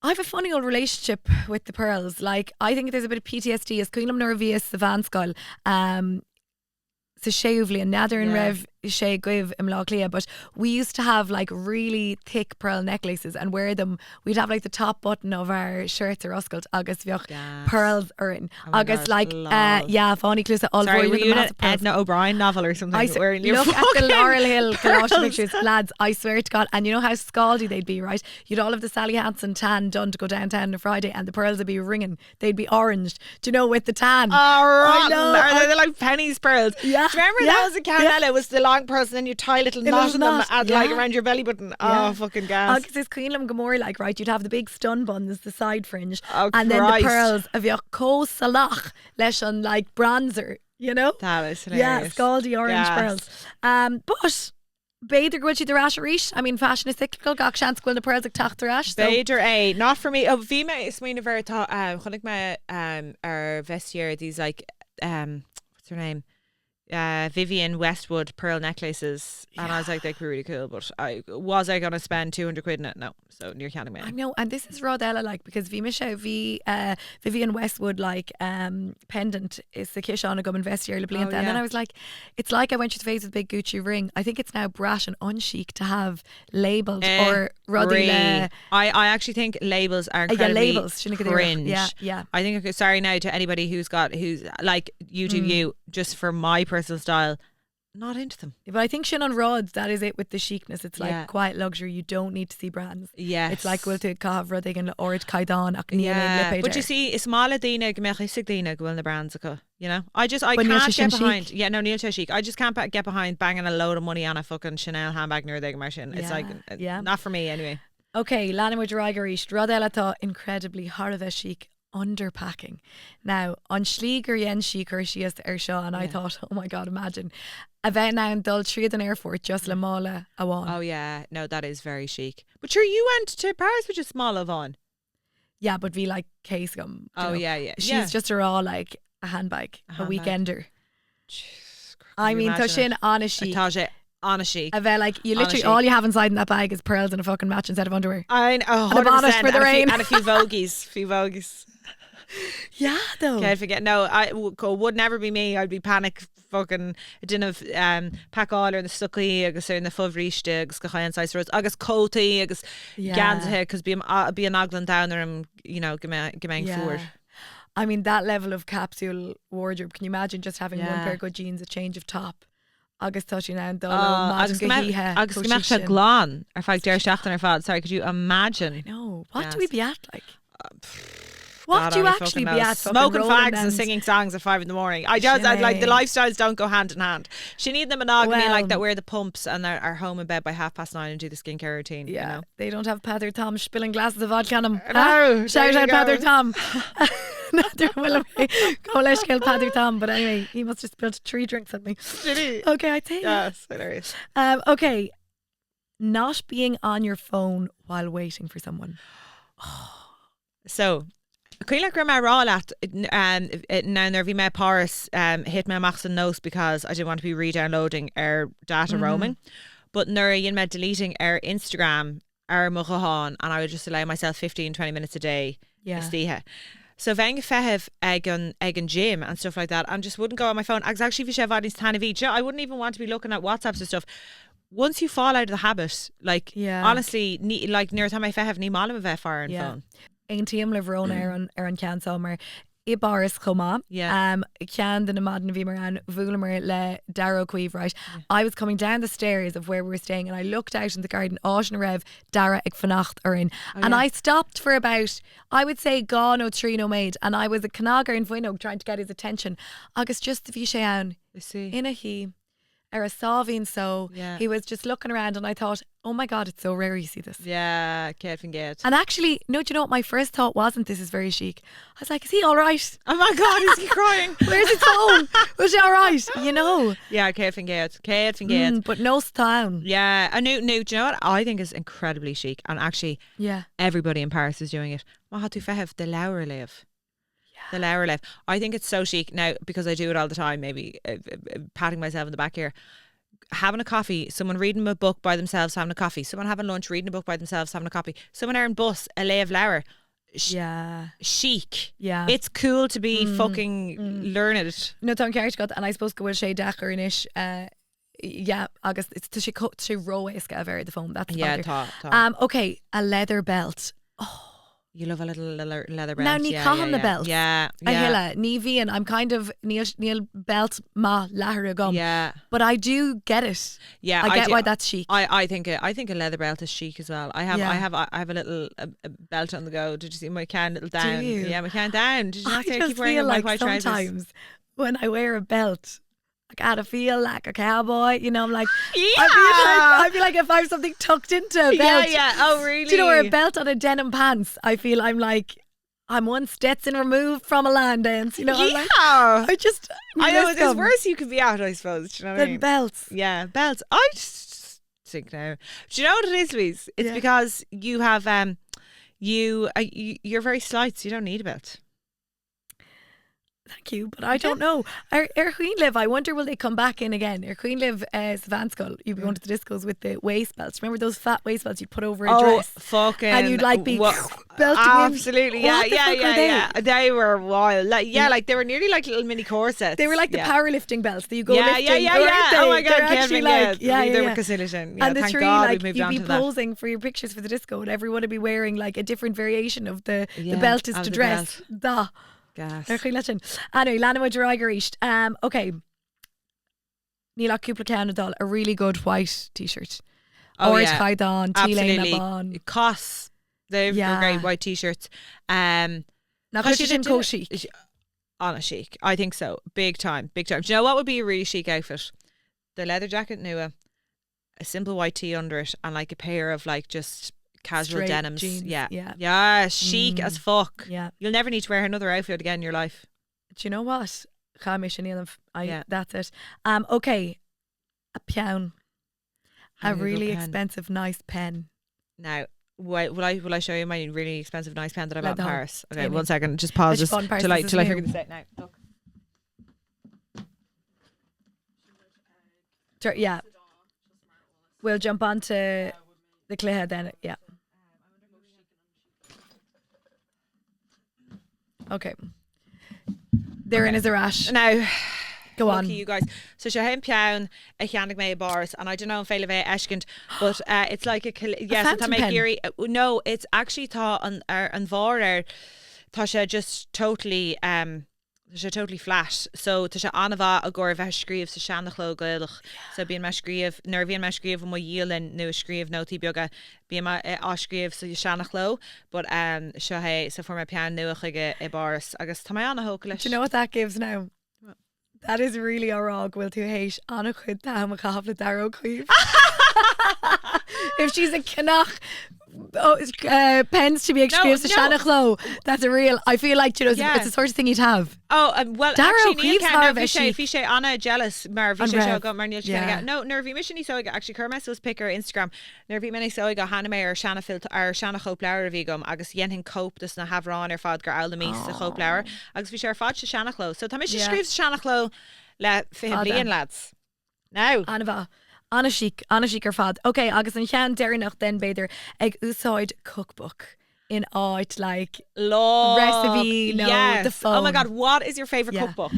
I have a funny old relationship with the pearls. Like, I think there's a bit of PTSD as Cuilam Nervius the Vanskull. So Shayuvli and Nather and Rev Shay Guiv Imlaglia, but we used to have like really thick pearl necklaces and wear them. We'd have like the top button of our shirts or uscult agus bheoch pearls in agus like Fanny Clusa all sorry, were you in an Edna O'Brien novel or something? Look at the Laurel Hill Colossian pictures, lads, I swear to God. And you know how scaldy they'd be, right? You'd all of the Sally Hansen tan done to go downtown on a Friday and the pearls would be ringing. They'd be oranged, do you know, with the tan. Oh, rotten. They're like pennies pearls. Yeah. Do you remember that was a Carnella? It was the long pearls and then you tie a little knot in them like around your belly button. Oh, fucking gas. Because it's Cuilam Gomor, like, right, you'd have the big stun buns, the side fringe, and then the pearls of your co salach leis on like bronzer, you know? That is hilarious. Yeah, scaldy orange pearls. But Beidir goil the rash rish. I mean, fashion is cyclical. Gach chance goil the pearls like tacht rash. Beidir not for me. Oh, Vima is mean a very chonig me our vestiaire these like what's her name? Vivian Westwood pearl necklaces, and I was like, they could be really cool, but I going to spend 200 quid in it? No, so near counting me. I know, and this is Rodella like, because Vivian Westwood like pendant is the Kish on a gum investier and then I was like, it's like I went through the phase with big Gucci ring. I think it's now brash and unchic to have labels or Rodella. I actually think labels are incredibly cringe. Yeah. I think sorry now to anybody who's like you just for my personal style, not into them. But I think Shin on Rods, that is it with the chicness. It's like quiet luxury. You don't need to see brands. Yes. It's like will to Cav Rudaí or it Kaidan. But you see, it's mala dina gemechisig dina gwil the brands you know. I can't get behind. Yeah, no, Neil chic. I just can't get behind banging a load of money on a fucking Chanel handbag near the Martian. It's like not for me anyway. Okay, Lana with Dragaríist, Rodella tá incredibly Harveh chic underpacking. Now, on Schlieger yen chicer síos seo, and I thought, oh my God, imagine. A bheith now in dul tríad an airport just le mála a bháin. Oh yeah, no, that is very chic. But sure, you went to Paris with a small Avon. Yeah, but we like case gum. Oh yeah. She's just a raw like a handbag, a weekender. Jeez, I mean, tá sin anna chic. On a chic. A bheith like you literally all you have inside in that bag is pearls and a fucking matching set of underwear. I know, and a bonnet for the rain and a few vogies. Yeah, though. Can't forget. No, would never be me. I'd be panic fucking. I didn't have pack all or the sucky agus in the fovrichte agus gachain size roads agus coaty agus ganzhe because be an aglan down there and gemeng forward. I mean that level of capsule wardrobe. Can you imagine just having one pair of good jeans, a change of top? Agus touching now and agus gemach glán ar fag deir seachtain ar fad. Sorry, could you imagine? I know. What do we be at like? What do you actually be at? Smoking fags and singing songs at 5 a.m. I like the lifestyles don't go hand in hand. She need the monogamy like that, wear the pumps and are home in bed by 9:30 and do the skincare routine. Yeah, you know? They don't have Pather Tom spilling glasses of vodka on them. No, shout out Pather Tom. Go let's kill Pather Tom. But anyway, he must have spilled 3 drinks at me. Did he? Okay, I think. Yes, hilarious. Okay, not being on your phone while waiting for someone. So. Cuileach gur mar rá leat now nervy me Paris hit me amach an nose because I didn't want to be re-downloading data roaming, but nuair me deleting Instagram mo chaán and I would just allow myself 15-20 minutes a day stíthe. So bheith feheh ag an gym and stuff like that and just wouldn't go on my phone. Actually if you have any tan of each, I wouldn't even want to be looking at WhatsApps and stuff. Once you fall out of the habit, like honestly, like near time I feheh ní mála a bheith far an phone. Ein tíam le Verona ar an cean sámar I baris chomá cean den na madan bhí mar an bhualamar le Darrow Cueve, right? I was coming down the stairs of where we were staying and I looked out in the garden áis na raibh Dara ag fanacht arin and I stopped for about I would say gone o trí no maid and I was a canagar in Bhuinog trying to get his attention agus just the bhí sé ann ina hí ar a sábhín so he was just looking around and I thought, oh my God, it's so rare you see this. Yeah, Kevin Gate. And actually, no, do you know what my first thought wasn't this is very chic. I was like, is he all right? Oh my God, is he crying? Where's his phone? Was he all right? You know? Yeah, Kevin Gate. But no town. Yeah, I knew, do you know what I think is incredibly chic and actually everybody in Paris is doing it. Mahatú fehev the Laura live. The Laura life. I think it's so chic now because I do it all the time, maybe patting myself in the back here. Having a coffee, someone reading a book by themselves, having a coffee, someone having lunch, reading a book by themselves, having a coffee, someone on bus, a lay of Laura. Chic. Yeah. It's cool to be fucking learned. No, Tom Carriage got, and I suppose go with Shay Dacher in ish. August, it's to she row iska very the phone. That's okay, a leather belt. Oh. You love a little leather belt. Now, ní cahan the belt. Yeah. I hilla, ní bhíon, I'm kind of níl belt ma lahar gum. Yeah. But I do get it. Yeah. I get why that's chic. I think a leather belt is chic as well. I have a little a belt on the go. Did you see my can little down? Do you? Yeah, my can down. Did you not I keep wearing my white trousers? Sometimes when I wear a belt, I gotta feel like a cowboy, you know. I'm like, yeah. I feel like if I have something tucked into a belt. Yeah. Oh, really? Do you know, wear a belt on a denim pants? I feel I'm like, I'm one Stetson removed from a land dance, you know. Yeah. I'm like, I know there's worse you could be out, I suppose. Do you know what I mean? Belts. Yeah, belts. I just think now. Do you know what it is, Louise? It's because you have you're very slight, so you don't need a belt. Thank you, but I don't know. Our Queen Live, I wonder will they come back in again? Our Queen Live Savanskull, you'd be going to the discos with the waist belts. Remember those fat waist belts you'd put over a dress? Fucking. And you'd like be belting absolutely, in. Yeah. They were wild. Like they were nearly like little mini corsets. They were like the powerlifting belts that you go lifting. Yeah. Oh my God, Kevin, they were Casillion. And the thank three, God like, we moved you'd on be to that. posing for your pictures for the disco and everyone would be wearing like a different variation of the belt is to dress. Anyway, Lana with Dragaríist. Okay. Níl cúpla ceann adul, a really good white t-shirt. Orange Caidan, absolutely. Cos. They're great white t-shirts. Now, she didn't go chic. On a chic. I think so. Big time. Do you know what would be a really chic outfit? The leather jacket, a simple white tee under it and like a pair of like just casual Straight denims. jeans, Yeah. yeah. Yeah, chic as fuck. Yeah. You'll never need to wear another outfit again in your life. Do you know what? Yeah. That's it. Okay. A pean. A really pen. expensive, nice pen. Now, will I show you my really expensive nice pen that I bought in No. Paris? Okay, Amy. 1 second. Just pause this Actually, bought in Paris, till I this is new. figure this out now. Look. Yeah. We'll jump on to the Cléha then. Yeah. Okay. Therein is a rash. Now, Go on. lucky you guys. So she hen pean a cheannig me bars, and I don't know if Féile bheith eshkent, but it's like a fountain pen. No, it's actually tá an bhar tá sé just totally sé totally flat. So tá sé anmha a gur bheith scríomh sa seannachló Gaelach. So bíon me scríomh, nar bhíon me scríomh mo díolinn nó scríomh nótaí beaga bíon me scríomh sa seannachló, but seo hé sa form pean nuach ige I bars agus tá mé anna hóca leis. Do you know what that gives now? That is really árá bhfuil tú hééis anna chud tam a chafla daró chuomh. If she's a canach pens to be excused to Shanach Low, that's a real. I feel like, you know, it's the sort of thing you'd have. Oh, well, Darrow actually, Cleave's fi sé Anna jealous mar vi sé seo go mar níl Yeah. no nervy mission so actually Kermes was pick her Instagram nervy many so go Hannah May or Shanna Filt or Shanna Choplower vigum agus yen hin cope dus na havrán ar fad gur alda mís sa Choplower agus vi sé fad se Shanna Chlow so tá she scríbs Shanna Chlow le fi blian lads now Anna chic ar fad. Okay, agus an chean deireanach den beidir ag úsáid cookbook in art like law recipe, yes. the phone. Oh my god, what is your favourite cookbook?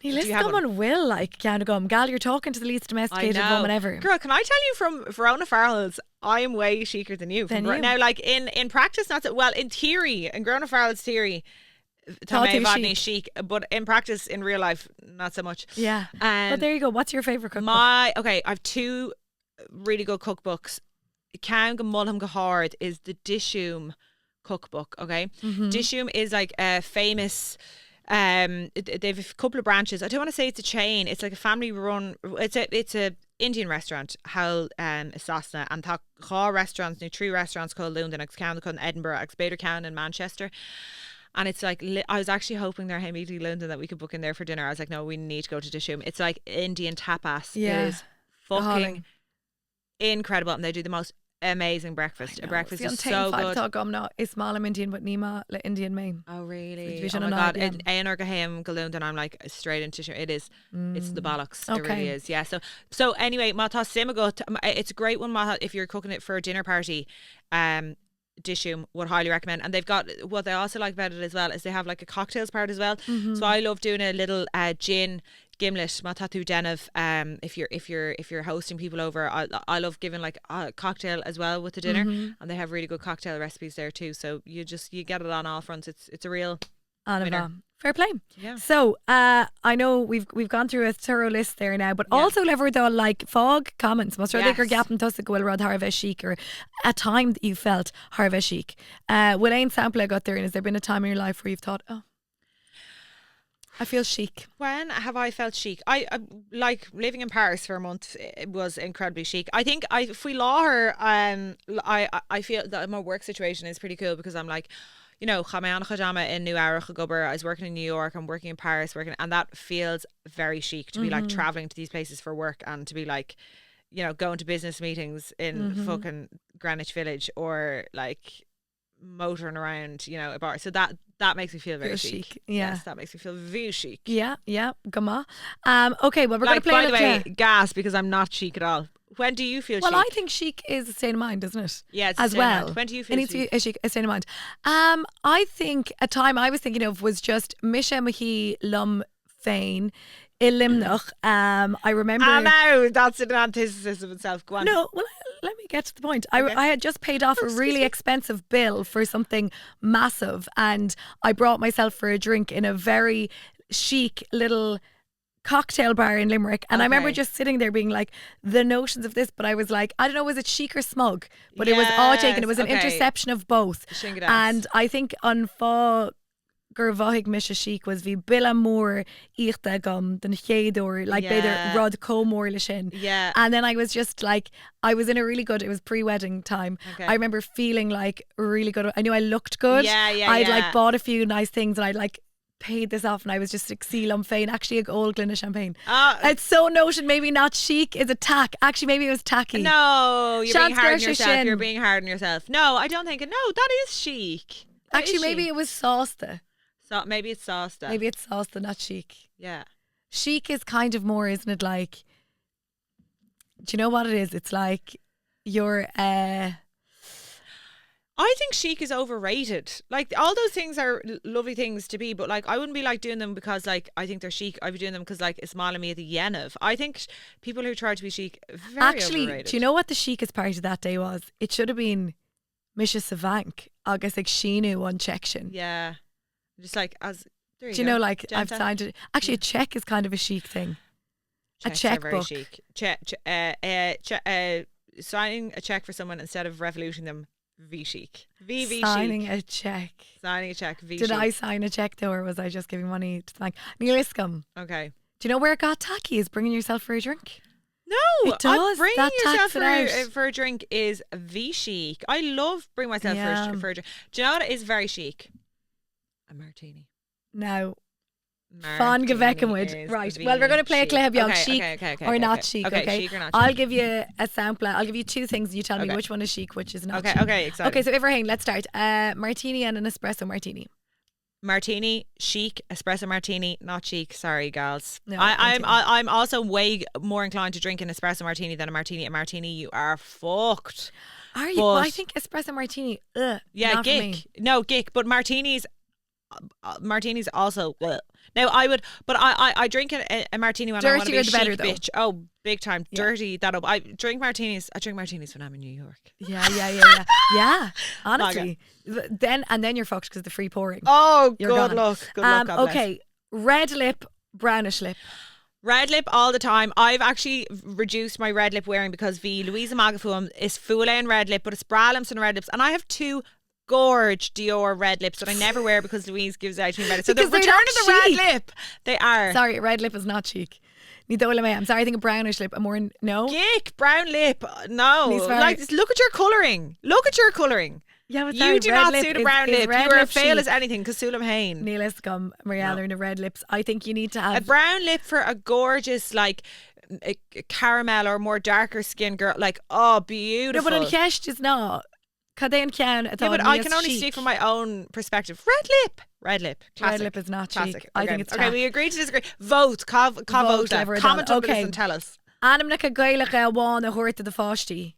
Let's come on will like can gum. Gal, you're talking to the least domesticated woman ever. Girl, can I tell you from Verona Farrell's, I am way chicer than you. Now, like in practice, not so well. In theory, in Verona Farrell's theory, Tommy chic, but in practice, in real life, not so much. Yeah. But there you go. What's your favourite cookbook? Okay, I have two really good cookbooks. Can go mulham go hard is the Dishoom cookbook. Okay, Dishoom is like a famous. They've a couple of branches. I don't want to say it's a chain. It's like a family run. It's a Indian restaurant. How Sasna and tá restaurants, new 3 restaurants called London, County in Edinburgh, Bader County in Manchester. And it's like, I was actually hoping there immediately London that we could book in there for dinner. I was like, no, we need to go to Dishoom. It's like Indian tapas. Yeah. It is fucking incredible. And they do the most amazing breakfast. A breakfast is so good. It's Malam Indian but Nima le Indian main. Oh really? Oh my god. Aonar Gahem Galoon and I'm like straight into it is. It's the bollocks. It really is. Yeah. So anyway, Mata Simagot, it's a great one, Mata, if you're cooking it for a dinner party. Dishoom would highly recommend, and they've got what they also like about it as well is they have like a cocktails part as well. So I love doing a little gin gimlet matatu dhéanamh. If you're hosting people over, I love giving like a cocktail as well with the dinner, and they have really good cocktail recipes there too. So you get it on all fronts. It's a real winner. Fair play. Yeah. So I know we've gone through a thorough list there now, but also lever though like fog comments. Must rather gap and toss the go rod harvest chic or a time that you felt harvest chic. Will Ain sample I got there, and has there been a time in your life where you've thought, oh, I feel chic? When have I felt chic? I like living in Paris for a month. It was incredibly chic. I think if we law her, I feel that my work situation is pretty cool because I'm like, you know, in New Iarraidh I was working in New York, I'm working in Paris, and that feels very chic to be like traveling to these places for work and to be like, you know, going to business meetings in fucking Greenwich Village or like motoring around, you know, a bar. So that makes me feel very chic. Yeah. Yes, that makes me feel very chic. Yeah, gama. Okay, well we're like, going to play by the way, gas because I'm not chic at all. When do you feel chic? Well, I think chic is a state of mind, isn't it? Yeah, it's as well. When do you feel chic? It needs to be a state of mind. I think a time I was thinking of was just Misha Mahi Lum Fain Ilimnach. I remember. No, that's an antithesis of itself. Go on. No, well, let me get to the point. I had just paid off a really expensive bill for something massive, and I brought myself for a drink in a very chic little cocktail bar in Limerick, and I remember just sitting there being like, the notions of this, but I was like, I don't know, was it chic or smug? But it was all taken. It was an interception of both. And I think on gur bhaigh mis a chic was bhí billa mór íochta gom den chéadúir like beidir rud comór le sin. Yeah. And then I was just like, I was in a really good, it was pre-wedding time. Okay. I remember feeling like really good. I knew I looked good. I'd like bought a few nice things and I'd like paid this off and I was just like sílam féin, actually a old Glenna champagne. It's so noted, maybe not chic is a tack. Actually maybe it was tacky. No, you're being hard on yourself. You're being hard on yourself. No, I don't think it. No, that is chic. Actually maybe it was Spreagtha. So maybe it's Spreagtha. Maybe it's Spreagtha, not chic. Yeah. Chic is kind of more, isn't it, like, do you know what it is? It's like you're I think chic is overrated. Like all those things are lovely things to be, but like I wouldn't be like doing them because like I think they're chic. I'd be doing them because like it's mála me the dhéanamh. I think people who try to be chic very overrated. Do you know what the chicest part of that day was? It should have been Misha Savank, agus like Sheenu on check-shin. Yeah. Just like as there you do you go. know like Genta. I've signed it. Actually a check is kind of a chic thing. Checks a checkbook. Chic. Signing a check for someone instead of revoluting them. V chic. VV signing chic. a check. Signing a check. V Did chic. I sign a check though, or was I just giving money to the bank? Neil Iscombe. Okay. Do you know where it got tacky? Is bringing yourself for a drink. No, it does. Bringing that yourself for, for a drink is V chic. I love bringing myself for a drink. Do you know what is very chic? A martini. Now, Fan Gaveckenwood. Right. Well, we're going to play a clip of chic or not chic. Okay. Chic or not chic. I'll give you a sample. I'll give you two things. You tell me which one is chic, which is not chic. Okay. Excited. Okay. So, Iarraidh, let's start. Martini and an espresso martini. Martini, chic. Espresso martini, not chic. Sorry, gals. No, I'm also way more inclined to drink an espresso martini than a martini. A martini, you are fucked. Are you? Well, I think espresso martini. Yeah, not gick. For me. No, gick. But martinis also. Now I would, but I drink a martini when I want to be a chic bitch. Oh, big time, dirty that up. I drink martinis when I'm in New York. Yeah. Honestly, then you're fucked because the free pouring. Oh, you're good gone. luck. Good luck. God okay, red lip, brownish lip. Red lip all the time. I've actually reduced my red lip wearing because Louise Magafuam is full on red lip, but it's bralumps and red lips, and I have two gorge Dior red lips that I never wear because Louise gives out to me red lips. So the return of the red lip, they are. Sorry, red lip is not chic. I'm sorry, I think a brownish lip. No. Gick, brown lip. No. Like, look at your colouring. Yeah, but you do not suit a brown lip. You are a fail as anything because Sulam Hain. Neil Iscombe, Marielle are in the red lips. I think you need to have a brown lip for a gorgeous like a caramel or more darker skin girl. Like, oh, beautiful. No, but an Kesha is not. But I can only speak from my own perspective. Red lip. Classic. Red lip is not chic. I think it's okay. We agree to disagree. Vote. Comment on this and tell us. Anam na Gael one a hurt to the fáistí.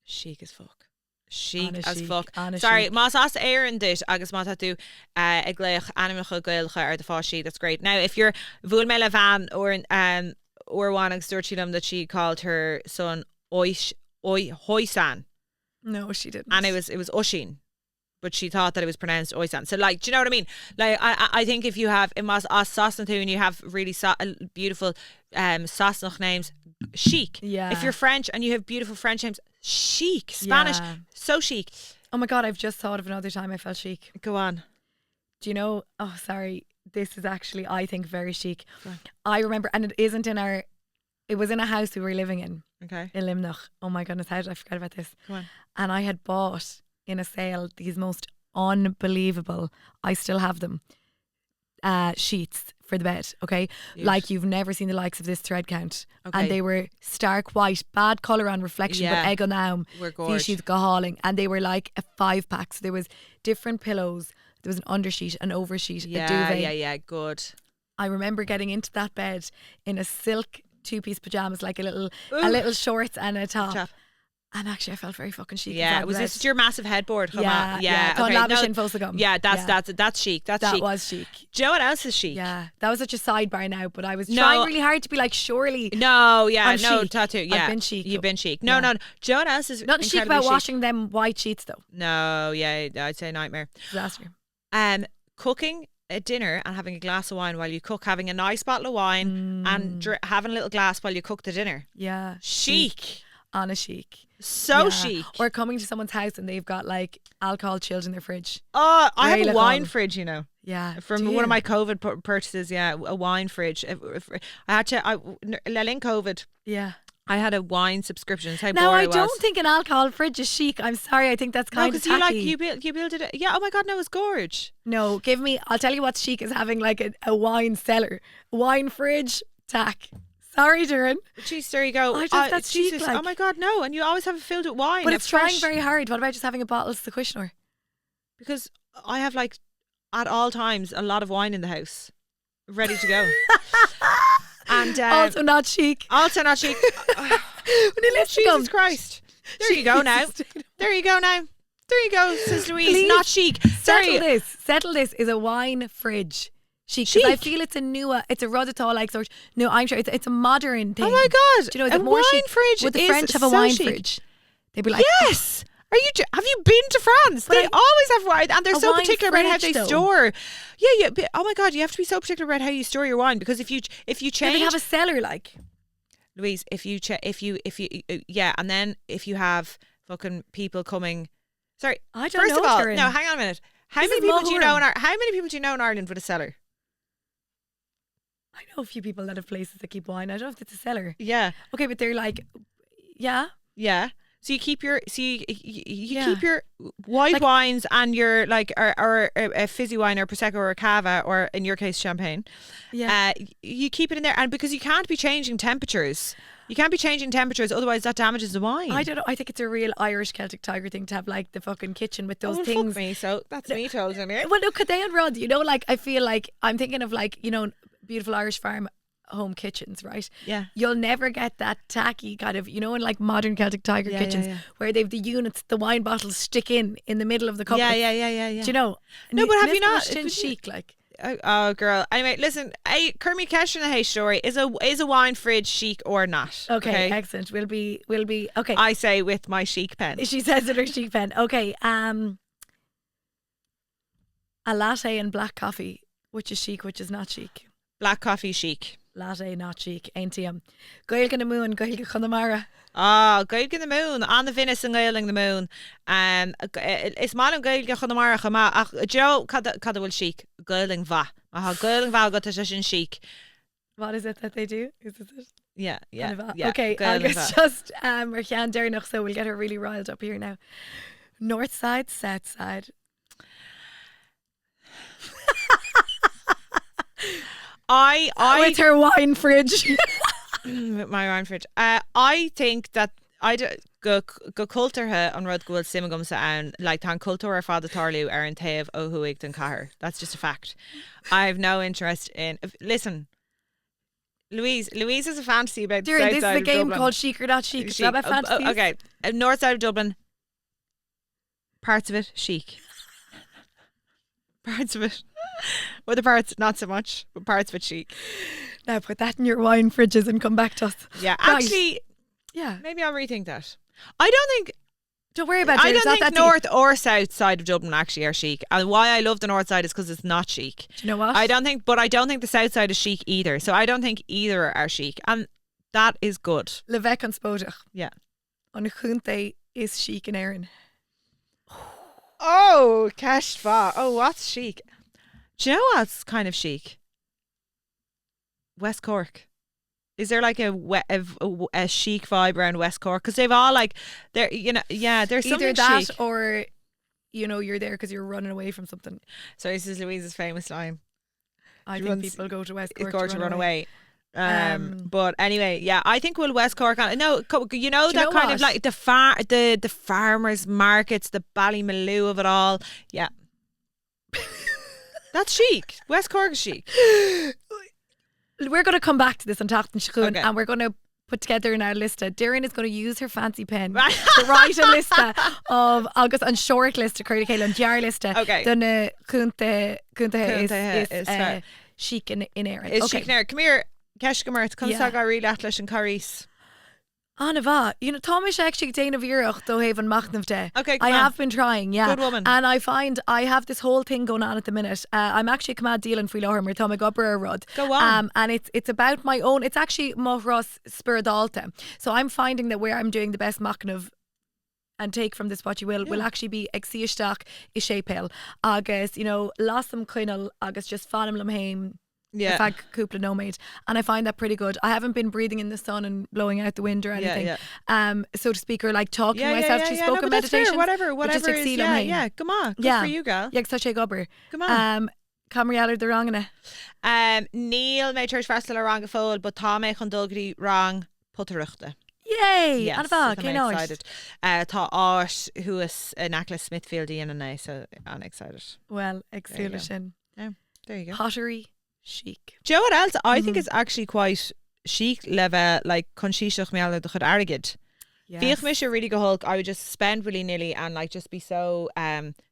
Chic as fuck. Fuck. Sorry, mas as éan dit agus má tú ag léich animacha gailcha ar the fáistí. That's great. Now, if you're bhfuil me le van or one ag stúirtílam that she called her son Hoisan. No, she didn't. And it was Ushin, but she thought that it was pronounced Oisan. So, like, do you know what I mean? Like, I think if you have in Mas Sasnathu and you have really beautiful Sasnach names, chic. Yeah. If you're French and you have beautiful French names, chic. Spanish, so chic. Oh my God, I've just thought of another time I felt chic. Go on. Do you know? Oh, sorry. This is actually, I think, very chic. I remember, and it was in a house we were living in. Okay. In Limnach. Oh my goodness, how did I forget about this? Come on. And I had bought in a sale these most unbelievable, I still have them, sheets for the bed, okay? Yes. Like you've never seen the likes of this thread count. Okay. And they were stark white, bad colour and reflection, but egg on them. We're gorgeous. Sheets gahaling. And they were like a 5-pack. So there was different pillows. There was an undersheet, an oversheet, a duvet. Yeah, good. I remember getting into that bed in a silk 2-piece pajamas, like a little shorts and a top. And actually I felt very fucking chic. Yeah, was this your massive headboard? Yeah. Yeah, that's chic. That was chic. Do you know what else is chic? Yeah, that was such a sidebar now, but I was trying really hard to be like, surely. I'm chic. Tattoo. Yeah, I've been chic. You've been chic. No. Do you know what else is nothing chic about washing them white sheets though? No, yeah, I'd say nightmare. Disaster. Cooking a dinner and having a glass of wine while you cook, having a nice bottle of wine and having a little glass while you cook the dinner. Yeah, chic. On a chic. So chic. Or coming to someone's house and they've got like alcohol chilled in their fridge. Oh, I have Very a wine local. fridge, you know. Yeah. From one of my COVID purchases, a wine fridge. I had to, in COVID, Yeah. I had a wine subscription. That's how Now, bored I was. don't think an alcohol fridge is chic. I'm sorry. I think that's No, kind of because tacky. you build it. Yeah. Oh my God, no, it's gorge. No, give me. I'll tell you what's chic is having like a wine cellar, wine fridge, tack. Sorry, Doireann. Jeez, there you go. I just, that's chic. Jesus. Like. Oh my God, no. And you always have it filled with wine. But it's trying fresh. very hard. What about just having a bottle of the Cushner? Because I have like at all times a lot of wine in the house, ready to go. And Also not chic. Also not chic. When you listen to Jesus Christ. There you go now. There you go now. There you go, says Louise. Please Not chic. Sorry. Settle this is a wine fridge. Chic. 'Cause I feel it's a new, it's a rudaí like sort. No, I'm sure it's a modern thing. Oh my God. Do you know, is a it more wine chic? fridge Would the is French have a so wine chic. fridge? They'd be like, Yes. Have you been to France? They always have wine, and they're A so wine particular about how fridge, they though. store. Yeah. But, oh my God, you have to be so particular about how you store your wine, because if you They change, have a cellar like. Louise, if you and then if you have fucking people coming. Sorry, I don't first know. of all, Doireann. no, hang on a minute. How This many is people do you know Mulhorn. How many people do you know in Ireland with a cellar? I know a few people that have places that keep wine. I don't know if it's a cellar. Yeah. Okay, but they're like, yeah. Yeah. So you keep your you Yeah. keep your white Like- wines and your like or a fizzy wine or prosecco or a cava or in your case champagne. Yeah. You keep it in there, and because you can't be changing temperatures. You can't be changing temperatures, otherwise that damages the wine. I don't know. I think it's a real Irish Celtic Tiger thing to have like the fucking kitchen with those well, things. Fuck me, so that's me told him. Well, no, could they unrod? You know, like I feel like I'm thinking of like, you know, beautiful Irish farm home kitchens, right? Yeah. You'll never get that tacky kind of, you know, in like modern Celtic Tiger Yeah, kitchens yeah. where they've the units, the wine bottles stick in the middle of the cup. Yeah. Do you know? No, but have you not- Chin chic like. Oh, girl. Anyway, listen. Kermie Kesha na story is a wine fridge chic or not? Okay, excellent. We'll be okay. I say with my chic pen. She says in her chic pen. Okay, a latte and black coffee, which is chic, which is not chic. Black coffee chic. Latte, not chic. Ain't him. Gael gan the moon, Gael gan Connemara. Ah, Gael gan the moon, an the Venus and Gael gan the moon. Is mal an Gael gan Connemara chama ach Joe cad will chic. Gael gan va. Gael gan va got sin chic. What is it that they do? Is it? Yeah. Kind of, yeah. Okay, Gael gan Agus va. just we're can there enough, so we'll get her really riled up here now. North side, south side. With her wine fridge. With my wine fridge. I think that go cultartha an rud gohfuil simagum sa ann like tan cultúr ar fad atarliú ar an taobh ó thuaig den cathair. That's just a fact. I have no interest in. Listen, Louise has a fantasy about the Doireann, south this is side a of game Dublin. called Chic or Not Chic. Is that about fantasy? Okay, north side of Dublin. Parts of it chic. Parts of it. Other parts not so much, but parts of it chic. Now put that in your wine fridges and come back to us. Yeah, Right. actually, Yeah. maybe I'll rethink that. I don't think. Don't worry about it. I It's don't not think that north or south side of Dublin actually are chic. And why I love the north side is because it's not chic. deep. Do you know what? I don't think the south side is chic either. So I don't think either are chic, and that is good. Levec on Spodach. Yeah. On the Chunte is chic and Erin. Oh, Keshva. Oh, what's chic? Do you know what's kind of chic? West Cork. Is there like a chic vibe around West Cork? Because they've all like, they're, you know, yeah, there's Either something that chic. or, you know, you're there because you're running away from something. So this is Louise's famous line. I She think runs- people go to West Cork Cork to run away. Um, But anyway, yeah, I think we'll West Cork on. No, you know Do you that know kind of what? like the farmers markets, the Ballymaloo of it all. Yeah, that's chic. West Cork is chic. We're going to come back to this on Tacht and Shchun, Okay. and we're going to put together in our lista. Doireann is going to use her fancy pen to write a lista of Agus and short list of Chorcaí and jar lista. Okay. Then Cúnta Cúnta is fair. chic in Erin. It's Okay. chic now. Come here, Keshgamert. Come Yeah. sag our real atlas and Caris. Anna va, you know, Thomas actually dhéanamh iarraidh do haven machnamh de. Okay, I come on. have been trying, yeah. Good woman. And I find I have this whole thing going on at the minute. I'm actually cumad dealing faoi láthar mar tá me gobra rud. Go on. And it's about my own. It's actually Mohros Spreagtha. So I'm finding that where I'm doing the best machnamh and take from this what you will actually be ag síosteach I sépéil agus, you know, lasam cuinal agus just fanam lam haim. Yeah. Fag cúpla nómaid, and I find that pretty good. I haven't been breathing in the sun and blowing out the wind or anything, so to speak, or like talking myself to spoken meditation. Whatever. Just like Yeah. Come on. Good for you, girl. Yeah, such a gobber. Come on. Camrialler the wrong in it. Neil made church festival wrong a fold, but Tá mé chun dulgadí wrong putteruchta. Yay! Yes, And I'm excited. Tá áis who is a necklace Smithfield in and so I'm excited. Well, excited. Yeah, there you go. Pottery chic. Do you know what else? I think it's actually quite chic level, like conscientious me the chud airgid. Fiach me should really go Hulk. I would just spend willy-nilly and like just be so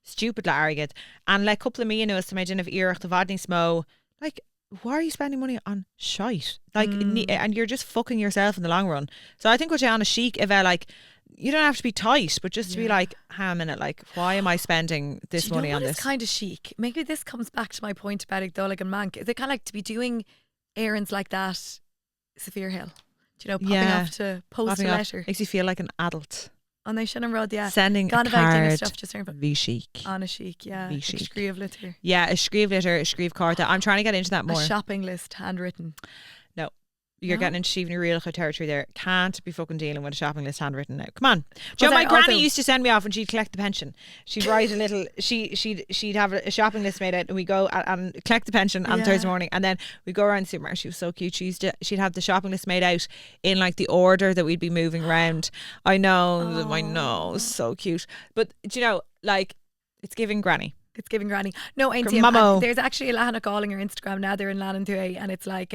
stupid like arrogant. And like couple of me was to imagine if iarraidh the vadni smo, like why are you spending money on shite? Like and you're just fucking yourself in the long run. So I think what you're on a chic if like you don't have to be tight, but just to be like, hang on a minute, like why am I spending this money on this? It's kind of chic. Maybe this comes back to my point about Agdollig and Mank. Is it kind of like to be doing errands like that, Saphir Hill? Do you know, popping off to post a letter? Makes you feel like an adult. On they shouldn't rod, Sending a card, V chic. On a chic, yeah. V chic. A scríomh litter. Yeah, a scríomh litter, a scríomh carta. I'm trying to get into that more. A shopping list, handwritten. No. You're getting into Stephen real territory there. Can't be fucking dealing with a shopping list handwritten now. Come on. Do you know, my granny used to send me off when she'd collect the pension. She'd write a little. She'd have a shopping list made out, and we go and collect the pension on Thursday morning, and then we go around the supermarket. She was so cute. She'd have the shopping list made out in like the order that we'd be moving around. I know, so cute. But do you know, like it's giving granny. It's giving granny. No, ain't there's actually a Lahana calling her Instagram now. They're in Lannan Thuay, and it's like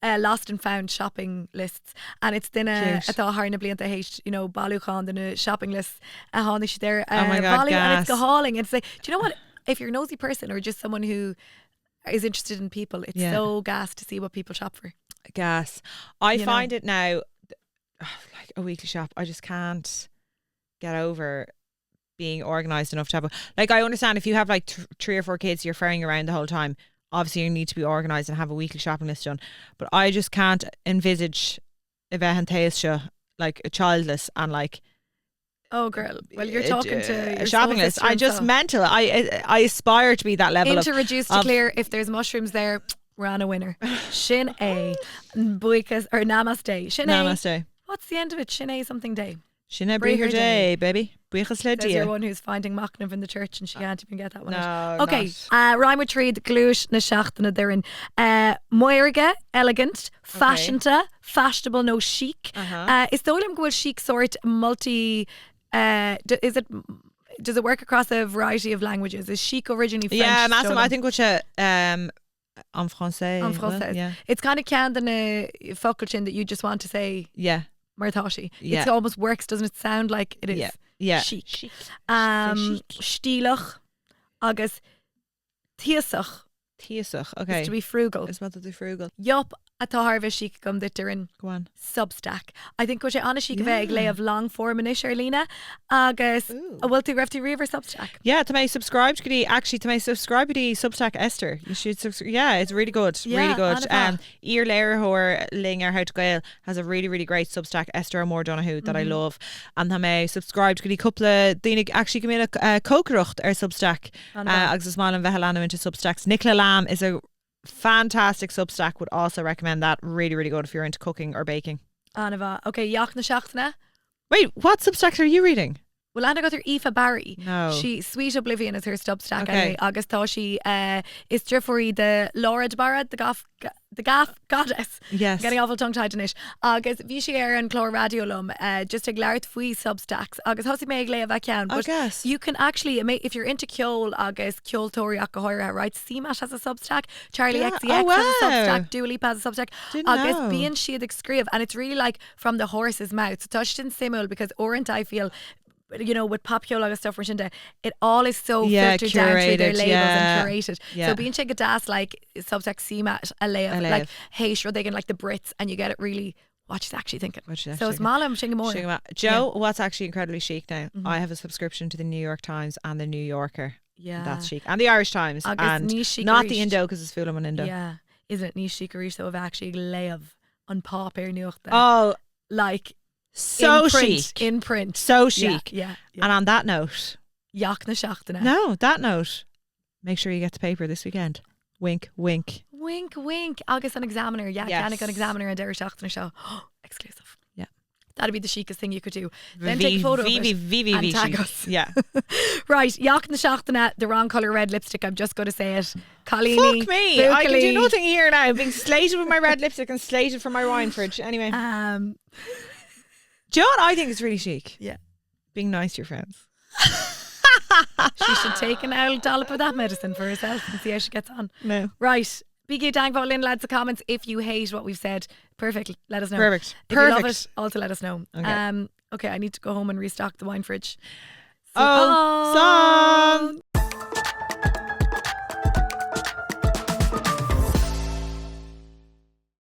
lost and found shopping lists, and it's then a harna blianta hate, you know, baluchan than a shopping list a hánish there. Oh my god, and it's hauling. It's like, do you know what? If you're a nosy person or just someone who is interested in people, it's so gas to see what people shop for. Gas. I find it now like a weekly shop. I just can't get over being organised enough to have like I understand if you have like 3 or 4 kids you're ferrying around the whole time, obviously you need to be organised and have a weekly shopping list done, but I just can't envisage like a childless and like oh girl, well you're talking to your a shopping list. I just mental. I aspire to be that level of reduce to clear. If there's mushrooms there, we're on a winner. Shin A buikas or namaste. Shin A. Namaste. What's the end of it? Shin A something day. Shin Brí her day, baby. Buchas le dia. There's one who's finding Machnam in the church and she can't even get that one out. No, okay, rhyme with tree, the glúis na seachtainna therein. Moirge, elegant, fashionta, fashionable, no chic. Is the William Gould chic sort multi does it work across a variety of languages? Is chic originally French? Yeah, massive. I think en français. En français. Yeah. It's kind of canned in a foculchin that you just want to say. Yeah. Martashi. It almost works, doesn't it sound like it is? Yeah. Chic. Stílach agus tíosach. Okay. Is to be frugal. It's about to be frugal. Yup. Atá Harveh chic gum that they're in. Go on. Substack. I think what on a chic veg lay of long form in Lena. Agus a will to Grefty River Substack. Yeah, to my subscribe to my subscribe to Substack Esther. You should subscribe. It's really good. Really good. Iar Lairhor Linger how to Gael has a really great Substack Esther O'More Donahue that I love. And to my subscribe to couple of Dina actually come in a Cokerucht Substack. Agus is mal and Vehelano into Substacks. Nicola Lamb is a fantastic Substack, would also recommend that. Really good if you're into cooking or baking. Anava. Okay, Yach na Shachtna. Wait, what Substack are you reading? Well, Anna got her Aoife Barry. No. She Sweet Oblivion is her Substack anyway. Agus tá she is Trifori the Laura de Barra, the gaff goddess. Yes. Getting awful tongue tied in it. Agus Vichy Air and Chlor Radio Lum, just a Glart Fui Substacks. Agus Hossi Meg Lea Vacan. I guess. You can actually, if you're into Kjol, Agus Kjol Tori Akahoira, right? CMAT has a Substack. Charlie XCX has a Substack. Dua Lipa has a Substack. Agus Being She the Screeve. And it's really like from the horse's mouth. So touched in simul because Orient I feel, you know, with Popio and stuff, it all is so filtered curated, down through their labels and curated. Yeah. So being check das like Substack CMAT, LA, like hey, sure they can like the Brits, and you get it really what she's actually thinking. So it's Malam Shingamore. Joe, what's actually incredibly chic now? I have a subscription to the New York Times and the New Yorker. Yeah, that's chic, and the Irish Times, and not the Indo because it's full of an Indo. Yeah, isn't it niche chic? So I've actually lay of on pop air New York. Oh, like. So in print, chic. in print. So chic. Yeah. And on that note, Yacht na seachtainna. no, that note, make sure you get the paper this weekend. Wink, wink. Wink, wink. Agus an examiner. Yeah, Yes. Ceannig an examiner and Derry seachtainna show. Exclusive. Yeah. That'd be the chicest thing you could do. Then take a photo of it and tag us. Yeah. Right, Yacht na seachtainna, the wrong colour red lipstick. I'm just going to say it. Colleeny. Fuck me. I can do Buckley. nothing here now. I'm being slated with my red lipstick and slated for my wine fridge. Anyway. Do you know what I think is really chic? Yeah. Being nice to your friends. She should take an old dollop of that medicine for herself and see how she gets on. No. Right. Big dteagmháil linn, lads, the comments. If you hate what we've said, perfect. Let us know. Perfect. If you love it, also let us know. Okay. Okay, I need to go home and restock the wine fridge. Oh, song.